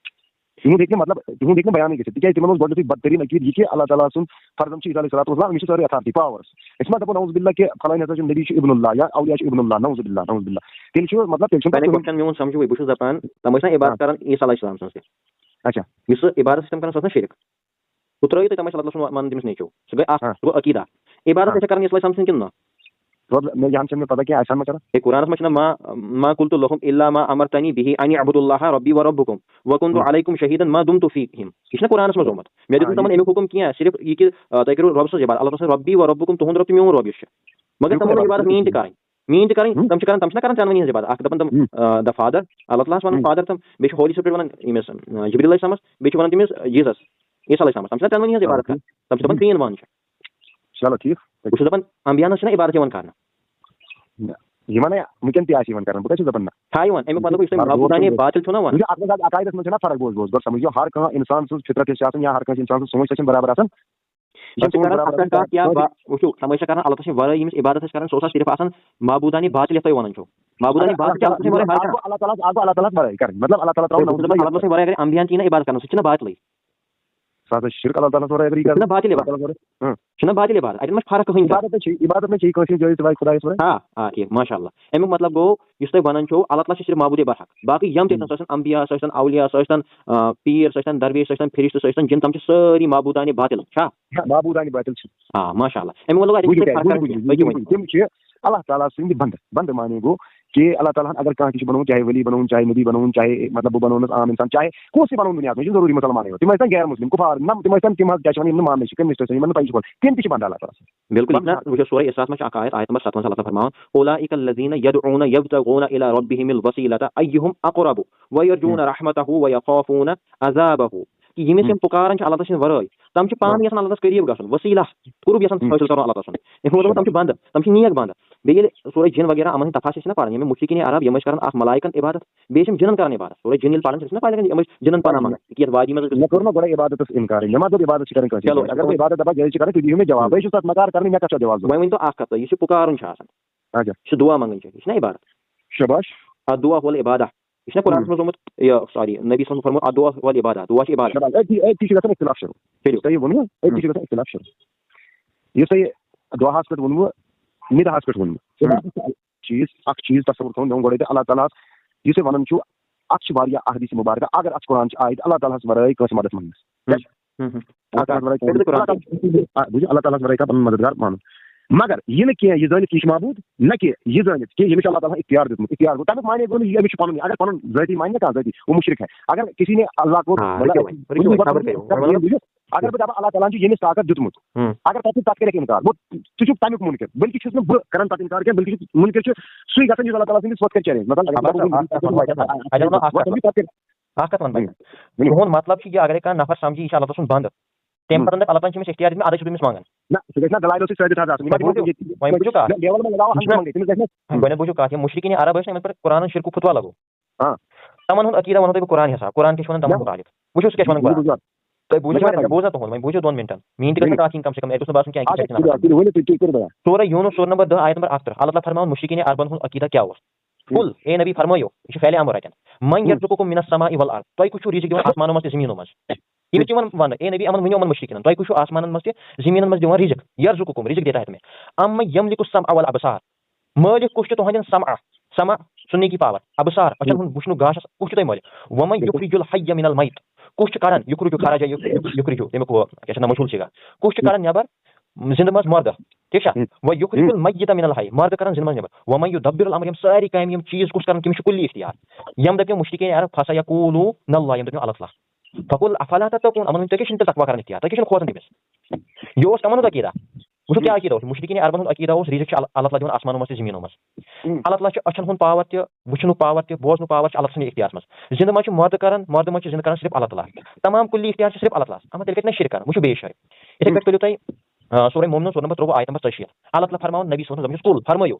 S2: تِہُنٛد ہیٚکہِ نہٕ مطلب تِہُنٛد ہیٚکہِ نہٕ بیانٕے گٔژھِتھ تِکیٛازِ تِمن اوس گۄڈٕنیتھٕے بدتریٖن عقیٖدٕ یہِ کہِ اللہ تعالیٰ سُنٛد فرزند چھُ عیٖسیٰ علیہ الصلوۃ والسلام أمِس چھِ سٲرٕے اتھارٹی پاورس أسۍ ما دپو نعوذ باللہ کہِ فلٲنۍ ہسا چھُ نبی چھُ ابن اللہ یا اولیاء چھُ ابن اللہ نعوذ باللہ نعوذ باللہ تیٚلہِ چھُ مطلب تیٚلہِ چھُ
S1: میون سمجھوٕے بہٕ چھُس دپان تِم ٲسۍ نا عبادت کران عیٖسیٰ علیہ السلام سٕنٛز تہِ
S2: اچھا
S1: یُس سُہ عبادت ٲسۍ تِم کران سُہ اوس نا شرک ہُہ ترٲیِو تُہۍ تِم ٲسۍ اللہ تعالیٰ ونان تٔمِس نیٚچوٗ سُہ گٔے اکھ سُہ گوٚو عقیٖدہ عبادت ٲسۍ کران عیٖسیٰ علیہ السلام سٕنٛز کِنہٕ نہ
S2: یہن چھنہٕ مےٚ پتہ کینٛہہ آسان ما کران
S1: ہے قرآنس منٛز چھُنہ ما قلت لهم الا ما امرتنی به ان اعبدوا الله ربي وربكم وكنت عليكم شهيدا ما دمت فيهم یہ چھُنہ قرآنس منٛز آمُت مےٚ دیُت تِمن امیُک حُکم کینٛہہ صرف یہِ کہِ تُہۍ کٔرِو رۄبہٕ سٕنٛز عبادت اللہ تعالیٰ ربی وربكم تُہُنٛد رۄب تہٕ میون رۄب یُس چھُ مگر تِمن ووٚن عبادت میٲنۍ تہِ کرٕنۍ تِم چھِنہ کران ژۄنوٕنی ہٕنٛز عبادت اکھ دپان تِم د فادر اللہ تعالیٰ ہس ونان فادر تِم بیٚیہِ چھِ ہولی سپرٹ ونان ییٚمِس جبریٖل علیہ السلامس بیٚیہِ چھِ ونان تٔمِس جیسس عیٖسیٰ علیہ السلامس تِم چھِنہ ژۄنوٕنی ہٕنٛز عبادت کران تِم چھِ دپان ترٛیٚن وان چھِ
S2: چلو ٹھیٖک
S1: بہٕ چھُس دپان انبیاہن چھِنہ عبادت یِوان کرنہٕ
S2: یِمن وٕنکٮ۪ن تہِ آسہِ یِوان کران بہٕ کیٛاہ چھُس دپان نہ
S1: امیُک مطلب یُس تۄہہِ معبوٗدانہِ باطل چھُو نا ونان
S2: اتھ منٛز عقایدس منٛز چھِنہ فرق بوز گۄڈٕ سمجھو ہر کانٛہہ انسان سٕنٛز فطرت یۄس چھِ آسان یا ہر کٲنٛسہِ انسان سٕنٛز سونچ سۄ چھنہٕ برابر آسان وٕچھِو تِم ٲسۍ کران اللہ تعالیٰ سٕنٛدِ ورٲے ییٚمِس عبادت ٲسۍ کران سُہ اوس صرف آسان معبوٗدانہِ باطل یتھ تُہۍ ونان چھِو معبوٗدانہِ باطل اللہ تعالیٰ ورٲے کرٕنۍ مطلب اللہ تعالیٰ
S1: اللہ سٕنٛدِ ورٲے اگر انبیاہن تہِ یی نا عبادت کرنہٕ سُہ چھُنہ باطلٕے
S2: سُہ ہسا چھُ شرک اللہ تعالیٰ ورٲے اگر یہِ
S1: چھُنہ باطل عبادت اَتٮ۪ن ما چھِ فرق کٕہٕنۍ
S2: عبادت میں چھِ کٲنٛسہِ جایہِ سِوائے خۄدایَس ورٲے
S1: آ ٹھیٖک ماشاء اللہ امیُک مطلب گوٚو یُس تُہۍ ونان چھِو اللہ تعالیٰ چھُ صرف معبوٗدے برحق باقٕے یِم تہِ ٲسۍ ٲسۍتن انبیا سُہ ٲسۍتن اولیاء سُہ ٲسۍتن پیٖر سُہ ٲسۍتن درویش سُہ ٲسۍتن فرشتہٕ سُہ ٲسۍتن جِن تِم چھِ سٲری معبوٗدانہِ باطل چھا
S2: معبوٗدانہِ باطل چھِ
S1: ماشاء اللہ امیُک مطلب
S2: تِم چھِ اللہ تعالیٰ سٕنٛدِ بنٛدٕ معنی گوٚو کہ اللہ تعالیٰ اگر کانٛہہ تہِ چھُ بنومُت چاہے ؤلی بنوُن چاہے نبی بنوُن چاہے مطلب بہٕ بنوونس عام انسان چاہے کٲنٛسہِ بنوُن دُنیاہس منٛز چھُ ضروٗری مُسلمانٕے یوت تِم ٲسۍتن غیر مسلم کُفار نہ تِم ٲسۍتن تِم حظ کیٛاہ چھِ ونان یِم نہٕ ماننٕے چھِ کٔمِسٹ ٲسۍ یِمن نہٕ پَیی چھِ تِم تہِ چھِ بنٛد اللہ تعالیٰ
S1: بالکل وٕچھو سورے اِسراہس منٛز چھِ اکھ آیت نمبر 57 اللہ تعالیٰ فرماوان اولئک الذین یدعون یبتغون الی ربہم الوسیلۃ ایہم اقرب ویرجون رحمتہ ویخافون عذابہ کہ ییٚمِس یِم پُکاران چھِ اللہ تعالیٰ سٕنٛدِ ورٲے تِم چھِ پانہٕ یژھان اللہ تعالیٰ قریٖب گژھُن وسیٖلہ قرب یژھان حٲصِل کرُن اللہ تعالیٰ سُنٛد تِم چھِ بنٛدٕ تِم چھِ نیک بنٛدٕ بیٚیہِ ییٚلہِ سورُے جِن وغیرہ یِمن ہٕنٛدۍ تفاسیٖر چھِنہ پران یِم مُشرکیٖن عرب یِم ٲسۍ کران اکھ ملائکن عبادت بیٚیہِ چھِ یِم جِنن کران عبادت سورُے جِن ییٚلہِ پران چھِ پاے لگان یِم ٲسۍ جِنن پناہ منگان کہ یتھ وادی منٛز
S2: کوٚر نہ گۄڈے عبادتس اِنکار مےٚ ما دوٚپ عبادت چھِ کرٕنۍ کٲنٛسہِ
S1: چلو
S2: اگر بہٕ عبادت دپان جٲیز چھِ کرٕنۍ تُہۍ دِیِو مےٚ جواب بہٕ چھُس تتھ مکار کرنٕے مےٚ کتھ چھو جواب
S1: وۄنۍ ؤنۍتو اکھ کتھ یُس یہِ پُکارُن چھُ آسان
S2: اچھا
S1: یہِ چھُ دُعا منٛگٕنۍ چھِ یہِ چھُنہ عبادت
S2: شباش
S1: دعا وول عبادہ یہ چھُنہ قرآنس منٛز آمُت سوری نبی صلی اللہ علیہ وسلم دعا وول عبادہ دعا چھِ عبادت
S2: أتی چھُ گژھان اختلاف شروع ییٚلہِ تۄہہِ ووٚنوٕ أتی چھُ گژھان اختلاف شروع یُس تۄہہِ دعاہس پٮ۪ٹھ ووٚنوٕ نِدہس پٮ۪ٹھ ووٚنوٕ چیٖز تصور تھاوُن مےٚ ووٚن گۄڈے تۄہہِ اللہ تعالیٰ یُس تُہۍ وَنان چھُو اتھ چھِ واریاہ احادیث مُبارکہ اگر اتھ قرآن چھِ آیت اللہ تعالیٰ ہس ورٲے کٲنٛسہِ مدد منٛگنس اللہ تعالیٰ ہس ورٲے پنُن مددگار مانُن مگر یہِ نہٕ کینٛہہ یہِ زٲنِتھ یہِ چھُ معبوٗد نہ کہِ یہِ زٲنِتھ کہ ییٚمِس چھُ اللہ تعالیٰ اختیار دیُتمُت اختیار گوٚو تمیُک معنی گوٚو نہٕ یہِ أمِس چھُ پنُن اگر پنُن ذٲتی مانہِ نا کانٛہہ ذٲتی وہ مُشرک ہے اگر کسی نے اللہ کو اگر بہٕ دپہٕ اللہ تعالیٰ ہن چھُ ییٚمِس طاقت دیُتمُت اگر تتھ تتھ کَرٮ۪کھ اِنکار گوٚو ژٕ چھُکھ تمیُک مُنکِر بٔلکہِ چھُس نہٕ بہٕ کران تتھ اِنکار کینٛہہ بٔلکہِ مُنکِر چھُ سُے گژھان یُس اللہ تعالیٰ سٕنٛدِس وقت کرِ چیلینج
S1: تُہُنٛد مطلب چھُ یہِ اگرے کانٛہہ نفر سمجھی یہِ چھُ اللہ تعالیٰ سُنٛد بنٛد تمہِ پتہٕ اللہ تعالیٰ چھُ أمِس اختیار دیُتمُت اَدٕ چھُ تٔمِس منٛگان
S2: نہ سُہ گژھِ نہ دلایلو سۭتۍ ثٲبت حظ آسُن
S1: گۄڈٕنیٚتھ بوٗزِو کتھ یِم مُشرکیٖن عرب ٲسۍ یِمن پٮ۪ٹھ قرآنن شرکُک فتوا لگوو تمن ہُنٛد عقیٖدہ ونہو تۄہہِ بہٕ قرآن حساب قرآن کیٛاہ چھُ ونان تمن مُتعلق وٕچھو سُہ کیٛاہ چھُ ونان قرآن تۄہہِ بوٗزِو نا تُہُنٛد وۄنۍ بوٗزِو 2 مِنٹن میٛٲنۍ تہِ گژھِ کتھ یِنۍ کم سے کم مےٚ گوٚژھ نہٕ باسُن کینٛہہ سورہ یوٗنُس سورہ نمبر 10 آیت نمبر 38 اللہ تعالیٰ فرماوان مُشرکیٖن عربن ہُنٛد عقیٖدہ کیٛاہ اوس قُل اے نبی فرمٲیِو یہِ چھُ فعلِ امر اتٮ۪ن من یرزقکم من السماء والارض تۄہہِ کُس چھُو رِزق دِوان آسمانو منٛز تہٕ زٔمیٖنو منٛز ییٚمِس تِمن ونہٕ اے نبی یِمن ؤنِو یِمن مُشرکیٖنن تۄہہِ کُس چھُو آسمانن منٛز تہِ زٔمیٖنن منٛز دِوان رِزق یرزقکم رِزق دیتا ہے تمہیں اما یملک السمع والابصار مٲلِک کُس چھُ تُہنٛدٮ۪ن سمع سُننے کی پاور ابصار أچھن ہُنٛد وٕچھنُک گاشس کُس چھُ تۄہہِ مٲلِک ومن یخرج الحی من المیت کُس چھُ کڑان یُکرجو خراجا یُکرجو تمیُک کیٛاہ چھِ مشہوٗر چھِ کُس چھُ کڑان نٮ۪بر زِندٕ منٛز مردٕ ٹھیٖک چھا وۄنۍ یُکرج المیت من الحی مردٕ کران زِندٕ منٛز نٮ۪بر ومن یُدبر الامر یِم ساری کامہِ یِم چیٖز کُس کران تٔمِس چھُ کُلی اختیار یِم دٔپِو مُشرکیٖن عرب فسیقولون اللہ یِم دٔپِو اللہ تعالیٰ فقل افلا تتقون یِمن تُہۍ کیٛاہ چھِنہٕ تقوا کران اختیار تُہۍ کیٛاہ چھِنہٕ کھوژان تٔمِس یہِ اوس کمن ہُنٛد عقیٖدہ وٕچھو کیٛاہ عقیٖدہ اوس مُشرکیٖن عربن ہُنٛد عقیٖدہ اوس رِزق چھُ اللہ تعالیٰ دِوان آسمانو منٛز تہٕ زٔمیٖنو منٛز اللہ تعالیٰ چھُ أچھن ہُنٛد پاور تہِ وٕچھنُک پاور تہِ بوزنُک پاور چھُ اللہ سٕنٛدِ اختیارس منٛز زِندٕ منٛز چھُ مردٕ کران مردٕ منٛز چھُ زِندٕ کران صرف اللہ تعالیٰ تمام کُلی اختیار چھُ صرف اللہ تعالیٰ اما تیٚلہِ کتہِ نہٕ شرک کران وٕچھو بیٚیہِ جایہِ یِتھٕے پٲٹھۍ تُلِو تُہۍ سورہ مومنوٗن سورہ نمبر 23 آیت نمبر 84 اللہ تعالیٰ فرماوان نبی صلی اللہ علیہ وسلم قُل فرمٲیِو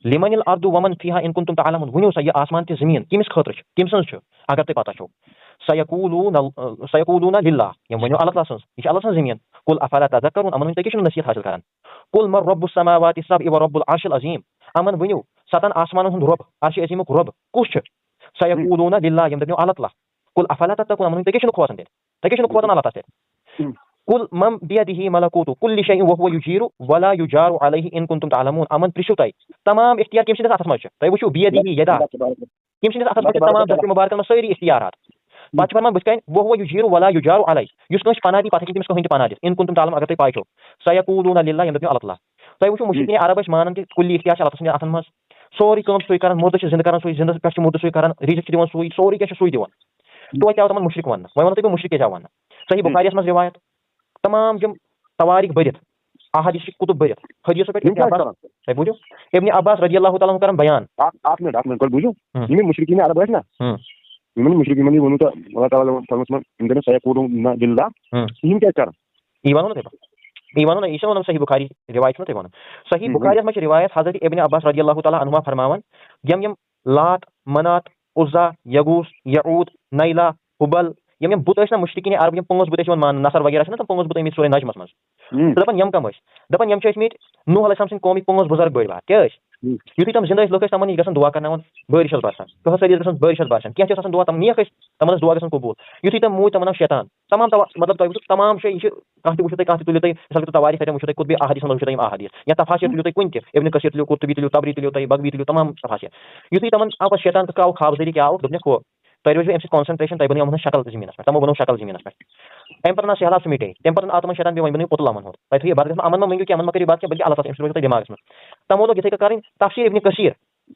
S1: لمن الارض ومن فیہا ان کنتم تعلمون ؤنِو سا یہِ آسمان تہِ زٔمیٖن کٔمِس خٲطرٕ چھُ کٔمۍ سٕنٛز چھُ اگر تۄہہِ پتہ چھو سیقولون للہ یِم ؤنِو اللہ تعالیٰ سٕنٛز یہِ چھِ اللہ سٕنٛز زٔمیٖن قُل افلا تذکرون یِمن ؤنِو تُہۍ کیٛاہ چھِو نصیحت حٲصِل کران قُل من رب السماوات السبع ورب العرش العظیم یِمن ؤنِو 7 آسمانن ہُنٛد رۄب عرشِ عظیٖمُک رۄب کُس چھُ سیقولون للہ یِم دٔپِو اللہ تعالیٰ قُل افلا تتقون یِمن ؤنِو تُہۍ کیٛاہ چھِنہٕ کھوژان تیٚلہِ تُہۍ کیٛاہ چھِنہٕ کھوژان اللہ تعالیٰ تیٚلہِ قُل من بیدہ ملکوٗتُ کُلِّ شیء وہو یجیٖر ولا یجار علیہ ان کنتم تعلمون یِمن پرٛژھِو تُہۍ تمام اختیار کٔمۍ سٕنٛدِس اتھس منٛز چھُ تُہۍ وٕچھِو بیدہ یدا کٔمۍ سٕنٛدِس اتھس منٛز چھِ تمام دٔرتہِ مُبارکن منٛز سٲری اختیارات پتہٕ چھِ فرمان بٕتھِ کنہِ وہو یجیٖر ولا یجار علیہ یُس کٲنٛسہِ پناہ دی پتہٕ ہیٚکہِ تٔمِس کٕہٕنۍ تہِ پناہ دِتھ ان کنتم تعلمون اگر تُہۍ پاے چھو سیقولون للہ یِم دٔپِو اللہ تعالیٰ تۄہہِ وٕچھِو مُشرکیٖن عرب ٲسۍ مانان کہِ کُلی اختیار چھِ اللہ سٕنٛدٮ۪ن اتھن منٛز سورُے کٲم چھُ سُے کران مردٕ چھِ زِندٕ کران سُے زِندس پٮ۪ٹھ چھُ مردٕ سُے کران رِزق چھُ دِوان سُے سورُے کینٛہہ چھُ سُے دِوان توتہِ آو تِمن مُشرک وننہٕ وۄنۍ ونو تۄہہِ بہٕ مُشرک کیٛاہ آو وننہٕ صحیح بُخاریَس منٛز رِوایت تمام یِم تواریٖخ بٔرِتھ احادیث کُتُب بٔرِتھ حدیثو پٮ۪ٹھ تۄہہِ بوٗزِو ابن عباس رضی اللہ تعالیٰ کران بیان
S2: اکھ مِنٹ گۄڈٕ بوٗزِو یِم مُشرکیٖن عرب ٲسۍ نا یِمن مُشرک یِمن ووٚنوٕ تہٕ اللہ تعالیٰ یِم دٔپِو سیقولون للہ یِم کیٛازِ کران
S1: یی وَنو نا تۄہہِ یی وَنو نا یہِ چھُنہ وَنان صحیح بُخاری رِوایت چھُنہ تۄہہِ وَنُن صحیح بُخاریَس منٛز چھِ رِوایت حضرت ابن عباس رضی اللہ تعالیٰ عنہُما فرماوان یِم لات منات عزا یغوٗس یعوٗد نیلا حُبل یِم بُت ٲسۍ نا مُشرکیٖن عرب یِم 5 بُت ٲسۍ یِوان ماننہٕ نصر وغیرہ چھِ نا تِم 5 بُت ٲمٕتۍ سورہ نجمس منٛز دَپان یِم کَم ٲسۍ دَپان یِم چھِ ٲسمٕتۍ نوح علیہ السلام سٕنٛدۍ قومٕکۍ 5 بُزرگ بٔڑۍ بار کیٛاہ ٲسۍ یُتھُے تِم زِندٕ ٲسۍ لُکھ ٲسۍ تِمن نِش گژھان دعا کرناوان بٲرِش حظ برسان کٔہٕر سٲری گژھان بٲرِش حظ برسان کینٛہہ تہِ ٲس آسان دعا تِم نیکھ ٲسۍ تِمن ٲس دعا گژھان قبوٗل یُتھُے تِم موٗدۍ تِمن آو شیطان تمام مطلب تۄہہِ وٕچھِو تمام شے یہِ چھِ کانٛہہ تہِ وٕچھِو تُہۍ کانٛہہ تہِ تُلِو تُہۍ مِثال کے طور تواریٖخ تَتٮ۪ن وٕچھِو تُہۍ قطبی احادیث منٛز وٕچھِو تُہۍ یِم احادیث یا تفاسیٖر تُلِو تُہۍ کُنہِ تہِ ابن کثیٖر تُلِو قرطبی تُلِو تبری تُلِو تُہۍ بغوی تُلِو تمام تفاسیٖر یُتھُے تِمن آو پتہٕ شیطان تہٕ آو خواب ذٔریعہٕ کیٛاہ آو دوٚپنَکھ ہُہ تۄہہِ روزِو اَمہِ سۭتۍ کانسنٹریشن تۄہہِ بنٲیو یِمن ہٕنٛز شکل زٔمیٖنس پٮ۪ٹھ تِمو بنوو شکل زٔمیٖنس پٮ۪ٹھ اَمہِ پتہٕ سہلاب سُہ مِٹے تَمہِ پتہٕ آو تِمن شیطان بیٚیہِ وۄنۍ بنٲیِو پُتُل یِمن ہُنٛد تۄہہِ تھٲیِو عبادت امن ما مٔنگِو کینٛہہ یِمن ما کٔرِو عبادت کینٛہہ بلکہِ اللہ تعالیٰ اَمہِ سۭتۍ روزِو تۄہہِ دٮ۪ماغس منٛز تِمو لوگ یِتھٕے کٔنۍ کرٕنۍ تفسیٖر ابن کثیٖر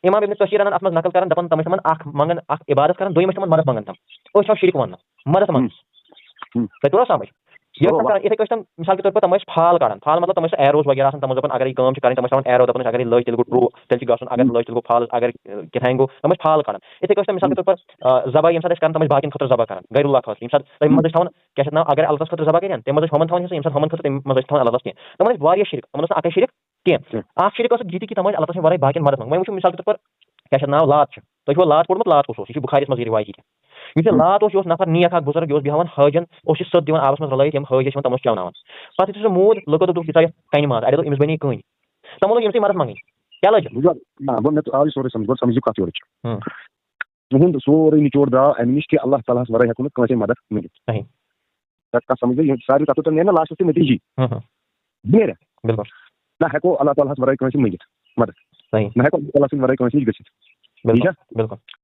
S1: امام ابن کثیٖر انان اتھ منٛز نقل کران دپان تِم ٲسۍ تِمن اکھ منگان اکھ عبادت کران دوٚیِم ٲسۍ تِمن مدد منگان تِم أسۍ چھِ شرک وننہٕ مدد منٛگان تۄہہِ توٚر سمجھ اتھے کم مثال کے طور پر تم پھال کڑان پھال مطلب تم ایروز وغیرہ تم دپان اگر یہ کریں تم ایرو دپان اگر لج تیل گو ٹرو تیل گھن اگر لج تیل گو پھال اگر کتھان گو تم پھال کڑان اتھے کم مثال کے طور پر ذبح یم سات کران تم باقین خطر ذبح کران غیر اللہ خاطر یم سات تم مز تھوان کیا نام اگر اللہ خطر ذبح کران تم مز ہمن تھوان یم سات ہمن خطر تم مز تھوان اللہ کی تم واریاہ شرک تم اکے شرک کی اخ شرک اس جیتی کہ تم اللہ ورائے باقین مدد منگ وچھو مثال کے طور پر کیا نام لات تھی لات پورمت لات کس یہ بخاری مز روایتی یہ لات یہ نفر نیک اخ بزرگ یہ بیہوان حاجن سد دان آبس مز رلائت یم حاج تم چونان پتہ یتھے سہ مود لکو دوٚپ یہِ کنہِ ماز اڑیو دوٚپ أمِس بنے کٔنۍ تمو لوگ ییٚمسٕے مدد منگٕنۍ کیٛاہ لٔج
S2: آو سورُے سمجھ گۄڈٕ سمجھِو کتھ یورٕچ تُہُنٛد سورُے نچوڑ درٛاو امہِ نِش کہِ اللہ تعالیٰ ہس ورٲے ہٮ۪کو نہٕ کٲنٛسے مدد مِلِتھ کتھ سمجھ گٔے ساروی تتھ نیرِ نا لاسٹس تہِ نتیجی نیرِ نہ ہٮ۪کو اللہ تعالیٰ ہس ورٲے کٲنٛسہِ مٔنگِتھ مدد نہ ہٮ۪کو اللہ تعالیٰ سٕنٛدِ ورٲے کٲنٛسہِ نِش گٔژھِتھ ٹھیٖک چھا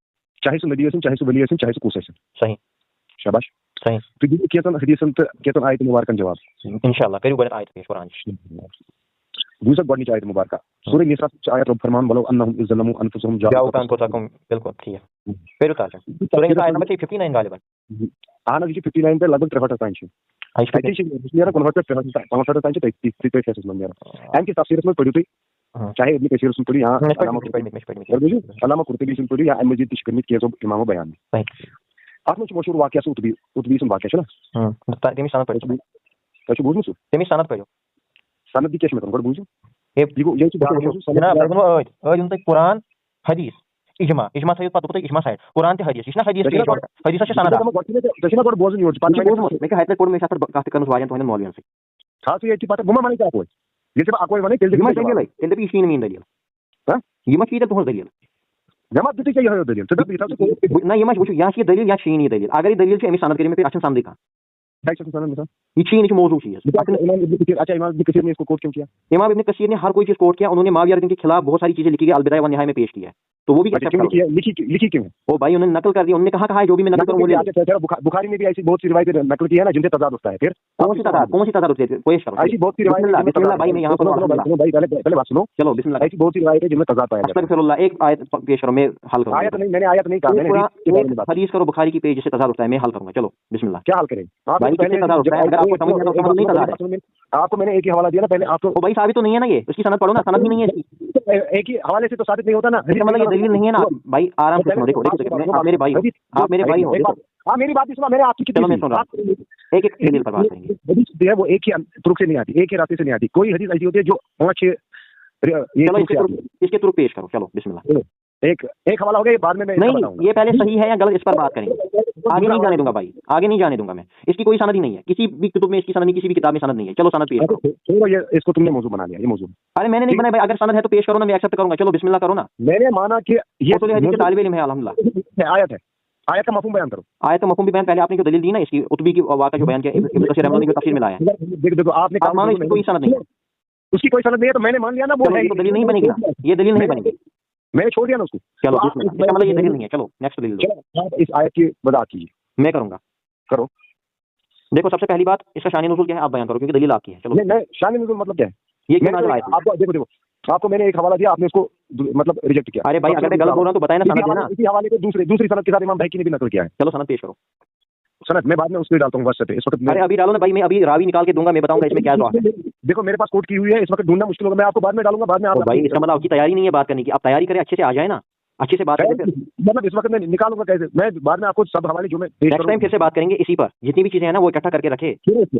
S2: چاہے سُہ نبی ٲسِن چاہے سُہ ولی ٲسِن چاہے سُہ کُس ٲسِن شاباش تُہۍ دِیِو کینٛژن حدیثن تہٕ کینٛژن آیتن مُبارکن جواب
S1: انشاءاللہ کٔرِو گۄڈنٮ۪تھ آیت پیش قرآن
S2: بوٗزِو سا گۄڈنِچ آیت مُبارکہ سورہ نساء چھِ آیت رۄب فرمان ولو انہم اذ ظلموا انفسہم
S1: جاءوک انفسکم بالکل ٹھیک کٔرِو ترجمہ سورہ نساء آیت نمبر 59 غالباً
S2: اہن حظ یہ چھِ 59 پٮ۪ٹھ لگ بگ 63 تام چھِ تَتی چھِ نیران 59 پٮ۪ٹھ 65 تام چھِ تٔتھۍ فیصلس منٛز نیران امہِ کِس تفسیٖرس منٛز پٔرِو تُہۍ چاہے ابن کثیر سُنٛد پٔرِو یا علامہ قرطبی سُنٛد پٔرِو یا امہِ مزید تہِ چھِ کٔرمٕتۍ کینٛژو اِمامو بیان اتھ منٛز چھُ مشہوٗر واقعہ سُہ اتبی سُنٛد واقعہ چھُنہ
S1: تٔمِچ سند پٔرِو
S2: تۄہہِ چھُو بوٗزمُت سُہ
S1: تٔمِچ سند پٔرِو
S2: سند تہِ کیٛاہ چھُ مےٚ کَرُن گۄڈٕ بوٗزِو
S1: جناب ٲدۍ ؤنۍ تۄہہِ قرآن حدیث اجماع تھٲیِو پتہٕ دوٚپوٕ تۄہہِ اجماع سایڈ قرآن تہِ حدیث یہِ چھُنہ حدیث حدیثس چھِ سند
S2: تۄہہِ چھُنہ گۄڈٕ بوزُن یورٕ
S1: مےٚ کیٛاہ ہتہِ پوٚرمُت مےٚ چھِ اتھ کتھ تہِ کٔرمٕژ واریاہن تُہنٛدٮ۪ن مولوِین سۭتۍ
S2: تھاو ژٕ ییٚتہِ پتہٕ بہٕ ما وَنَے ژےٚ اَکوے ییٚلہِ ژےٚ بہٕ اَکوے وَنَے تیٚلہِ
S1: دٔلیٖلٕے تیٚلہِ دٔپہِ یہِ چھِی نہٕ میٛٲنۍ دٔلیٖل یہِ ما چھِ تیٚلہِ تُہٕنٛز دٔلیٖل
S2: مےٚ ما دِتُے ژےٚ یِہوٚے دٔلیٖل ژٕ دَپ
S1: نہ یہِ ما چھِ وٕچھِو یا چھِ یہِ دٔلیٖل یا چھِی نہٕ یہِ دٔلیٖل اگر یہِ دٔلیٖل چھِ أمِس سند کٔرِو مےٚ اَتھ چھَنہٕ سندٕے کانٛہہ یہ چھِی نہٕ چھُ موضوع چیٖز
S2: اچھا امام ابن کثیر نے اس کو کوٹ کیوں کیا
S1: امام ابن کثیر نے ہر کوئی چیز کوٹ کیا انہوں نے معاویہ رضی کے خلاف بہت ساری چیزیں لکھی ہے البدایہ والنہایہ میں پیش کیا ہے تو وہ بھی
S2: لکھی کیوں
S1: وہ بھائی انہوں نے نقل کر دیا انہوں نے کہا ہے جو بھی میں نقل کروں وہ
S2: بخاری میں بھی ایسی بہت سی روایتیں نقل کی ہے نا جن سے تضاد ہوتا ہے پھر
S1: کون سی تضاد ہوتی ہے پیش کرو
S2: ایسی بہت سی روایتیں
S1: بھائی میں یہاں پر
S2: پہلے بات سنو
S1: چلو بسم اللہ
S2: ایسی بہت سی روایتیں جن میں تضاد پایا جاتا ہے
S1: استغفر اللہ ایک آیت پیش کرو میں حل کروں
S2: آیت نہیں میں نے آیت نہیں کہا
S1: حدیث کرو بخاری کی پیج جس سے تضاد ہوتا ہے میں حل کروں گا چلو بسم اللہ
S2: کیا حل کریں آپ کو میں نے ایک ہی حوالہ دیا نا پہلے آپ کو
S1: بھائی ثابت تو نہیں ہے نا یہ اس کی سند پڑھو نا سند بھی نہیں ہے
S2: ایک ہی حوالے سے تو ثابت نہیں ہوتا نا
S1: مطلب یہ دلیل نہیں ہے نا بھائی آرام سے سنو دیکھو آپ میرے بھائی آپ میرے بھائی ہو
S2: ہاں میری بات بھی سنا میں نے آپ کی
S1: چلو میں سن رہا ہوں ایک ایک دلیل پر بات کریں گے
S2: حدیث جو ہے وہ ایک ہی طرق سے نہیں آتی ایک ہی راستے سے نہیں آتی کوئی حدیث ایسی ہوتی ہے جو 5-6
S1: اس کے ترک پیش کرو چلو بسم اللہ
S2: ایک حوالہ ہو گیا بعد میں
S1: نہیں یہ پہلے صحیح ہے یا غلط اس پر بات کریں گے آگے نہیں جانے دوں گا بھائی آگے نہیں جانے دوں گا میں اس کی کوئی سند ہی نہیں ہے کسی بھی کتب میں اس کی سند نہیں کسی بھی کتاب میں سند نہیں ہے چلو سند پیش کرو
S2: اس کو تم نے موضوع بنا لیا یہ موضوع
S1: ارے میں نے نہیں بنایا بھائی اگر سند ہے تو پیش کرو نا میں ایکسپٹ کروں گا چلو بسم اللہ کرو نا
S2: میں نے مانا کہ یہ
S1: حدیث کے طالب علم ہے الحمدللہ
S2: آیت ہے آیت کا مفہوم بیان کرو
S1: آیت کا مفہوم بھی بیان پہلے آپ نے جو دلیل دی نا اس کی اتبی کی واقعہ جو بیان کیا ابن کثیر رحمۃ اللہ نے تفسیر میں لایا ہے
S2: دیکھو آپ نے
S1: مانو اس کی کوئی سند نہیں ہے
S2: اس کی کوئی سند نہیں ہے تو میں نے مان لیا نا وہ
S1: دلیل نہیں بنے گی نا یہ دلیل نہیں بنے گی
S2: میں نے چھوڑ دیا نا اس کو
S1: چلو اس کا مطلب یہ دلیل نہیں ہے چلو نیکسٹ دلیل
S2: دو اس آیت کی وضاحت کیجیے
S1: میں کروں گا
S2: کرو
S1: دیکھو سب سے پہلی بات اس کا شان نزول کیا ہے آپ بیان کرو کیونکہ دلیل آپ کی ہے چلو
S2: میں شان نزول مطلب کیا ہے
S1: یہ کیا نازل آیت
S2: آپ کو دیکھو آپ کو میں نے ایک حوالہ دیا آپ نے اس کو مطلب ریجیکٹ کیا
S1: ارے بھائی اگر میں غلط بول رہا ہوں تو بتائیں نا سند ہے نا
S2: اسی حوالے کو دوسری سند کے ساتھ امام بھائی نے بھی نقل کیا ہے
S1: چلو سند پیش کرو
S2: سند میں بعد میں اس کو ڈالتا ہوں واٹس ایپ پہ اس وقت
S1: ارے ابھی ڈالو نا بھائی میں ابھی راوی نکال کے دوں گا میں بتاؤں گا اس میں کیا جواب ہے
S2: دیکھو میرے پاس کوٹ کی ہوئی ہے اس وقت ڈھونڈنا مشکل ہوگا میں آپ کو بعد میں ڈالوں گا بعد میں آپ
S1: بھائی اس کا مطلب آپ کی تیاری نہیں ہے بات کرنے کی آپ تیاری کریں اچھے سے آ جائیں نا اچھے سے بات کریں
S2: مطلب اس وقت میں نکالوں گا کیسے میں بعد میں آپ کو سب حوالے جو میں
S1: نیکسٹ ٹائم پھر سے بات کریں گے اسی پر جتنی بھی چیزیں ہیں نا وہ اکٹھا کر کے رکھے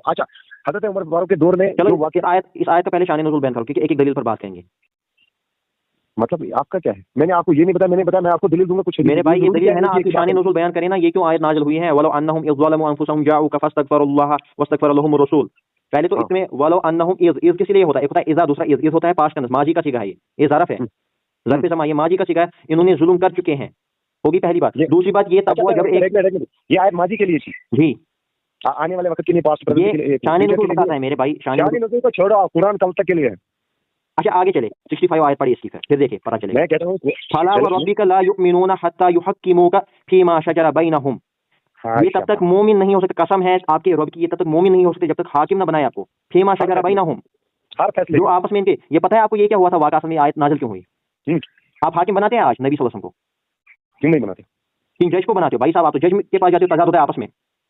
S2: اچھا حضرت عمر فاروق کے دور میں
S1: چلو اس آیت کا پہلے شان نزول بیان کرو کیونکہ ایک ایک دلیل پر بات کریں گے
S2: مطلب آپ کا کیا ہے میں نے آپ کو یہ نہیں بتایا میں نے بتایا میں آپ کو دلیل دوں گا کچھ
S1: میرے بھائی یہ دلیل ہے نا آپ کی شان نزول بیان کریں نا یہ کیوں آیت نازل ہوئی ہے ولو انہم اذ ظلموا انفسهم جاءوك فاستغفروا الله واستغفر لهم الرسول پہلے تو اس میں ولو انہم اذ کس لیے ہوتا ہے ایک ہوتا ہے اذا دوسرا اذ ہوتا ہے پاسٹ ٹینس ماضی کا صیغہ ہے یہ ظرف ہے ظرف سما یہ ماضی کا صیغہ ہے انہوں نے ظلم کر چکے ہیں ہوگی پہلی بات دوسری بات یہ تب ہوا جب ایک
S2: یہ آیت ماضی کے لیے تھی
S1: جی
S2: آنے والے وقت کے لیے پاسٹ
S1: یہ شان نزول بتاتا ہے میرے بھائی
S2: شان نزول کو چھوڑو قرآن کل تک کے لیے ہے
S1: اچھا آگے چلے 65 آیت پڑھی اس کی پھر دیکھیں پتہ چلے
S2: میں کہتا ہوں
S1: فلا وربک لا یؤمنون حتى يحكموك فيما شجر بينهم یہ تب تک مومن نہیں ہو سکتے قسم ہے آپ کے رب کی یہ تب تک مومن نہیں ہو سکتے جب تک حاکم نہ بنائے آپ کو فيما شجر بينهم
S2: ہر فیصلے
S1: جو آپس میں ان کے یہ پتہ ہے آپ کو یہ کیا ہوا تھا واقعہ میں آیت نازل کیوں ہوئی آپ حاکم بناتے ہیں آج نبی صلی اللہ علیہ وسلم کو
S2: کیوں نہیں بناتے
S1: کیوں جج کو بناتے ہو بھائی صاحب آپ تو جج کے پاس جاتے ہو تضاد ہوتا ہے آپس میں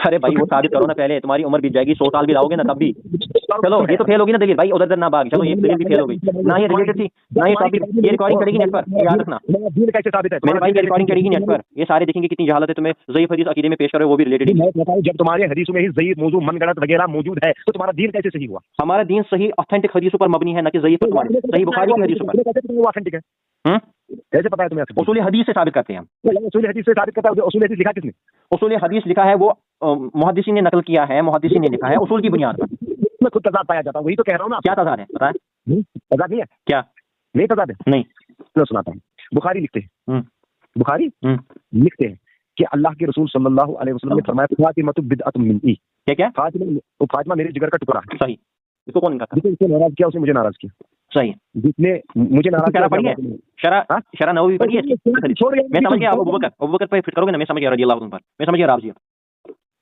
S1: ارے بھائی وہ ثابت کرو نا پہلے, تمہاری عمر بیت جائے گی, 100 سال بھی لاؤ گے نا تب بھی. چلو یہ تو فیل ہوگی نا دلیل بھائی, ادھر نہ بھاگ. چلو یہ دلیل بھی فیل ہو گئی, نہ یہ ریلیٹڈ تھی نہ یہ ٹاپک. یہ ریکارڈنگ چڑے گی نیٹ پر, یاد رکھنا
S2: کیسے ثابت ہے
S1: میرے بھائی, یہ ریکارڈنگ چڑے گی نیٹ پر, یہ سارے دیکھیں گے کتنی جہالت ہے تمہیں ضعیف حدیث عقیدے میں پیش کرو, وہ بھی ریلیٹڈ ہے.
S2: جب تمہارے حدیثوں میں ہی ضعیف موضوع من گڑت وغیرہ موجود ہے تو تمہارا دین کیسے صحیح ہوا؟
S1: ہمارا دین صحیح آتھینٹک حدیثوں پر مبنی ہے, نہ کہ ضعیف فتویٰ, صحیح بخاری کی حدیثوں پر.
S2: آتھینٹک ہے کیسے پتا ہے تمہیں؟
S1: اصول حدیث سے ثابت کرتے ہیں ہم.
S2: اصول حدیث سے ثابت کرتا ہے. اصول حدیث لکھا کس نے؟
S1: اصول حدیث لکھا ہے وہ محدثین نے نقل کیا ہے, محدثین نے لکھا ہے اصول کی بنیاد پر.
S2: میں خود تضاد پایا جاتا ہوں, وہی تو کہہ رہا ہوں نا.
S1: کیا تضاد ہے بتائیں؟
S2: تضاد نہیں ہے
S1: کیا؟
S2: نہیں تضاد ہے
S1: نہیں.
S2: میں سناتا ہوں. بخاری لکھتے ہیں, بخاری لکھتے ہیں کہ اللہ کے رسول صلی اللہ علیہ وسلم نے فرمایا فاطمہ بدعۃ منی. کیا فاطمہ میرے جگر کا ٹکڑا.
S1: صحیح. اس کو کون کہتا ہے؟
S2: جس نے ناراض کیا اس نے مجھے ناراض کیا.
S1: صحیح.
S2: جس نے مجھے ناراض کیا
S1: پڑھی ہے شرح نووی پڑھی ہے. میں سمجھ گیا ابوبکر پہ فٹ کرو گے نا, میں سمجھ گیا رضی اللہ عنہ پر, میں سمجھ گیا راضی ہے.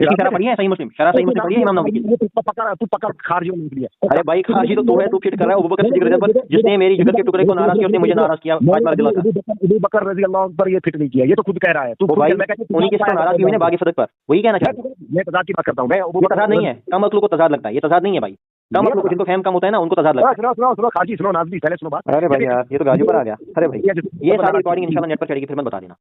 S1: شرح پڑھی ہے صحیح مسلم, شرح صحیح مسلم پڑھی ہے امام نووی کی.
S2: تو پکا خارجی ہونے کے لیے.
S1: ارے بھائی خارجی تو ہے, تو فٹ کر رہا ہے ابوبکر صدیق رضی اللہ عنہ پر, جس نے میری جگر کے ٹکڑے کو ناراض کیا اس نے مجھے ناراض کیا.
S2: ابوبکر رضی اللہ عنہ پر یہ فٹ نہیں کیا, یہ تو خود کہہ رہا ہے. تو
S1: بھائی انہیں کس کو ناراض کی ہوئی نا باقی صدق پر, وہی کہنا چاہتا ہوں.
S2: میں تضاد کی بات کرتا ہوں.
S1: میں تضاد نہیں ہے, کم عقلوں کو تضاد لگتا ہے, یہ تضاد نہیں ہے بھائی. کم عقلوں کو جن کو فہم کم ہوتا ہے نا ان کو تضاد لگتا ہے.
S2: سنو خارجی سنو نازلی پہلے سنو بات.
S1: ارے بھائی یار یہ تو گاجی پر آ گیا. ارے بھائی یہ ساری ریکارڈنگ انشاءاللہ نیٹ پر چڑھے گی, پھر میں بتا دینا.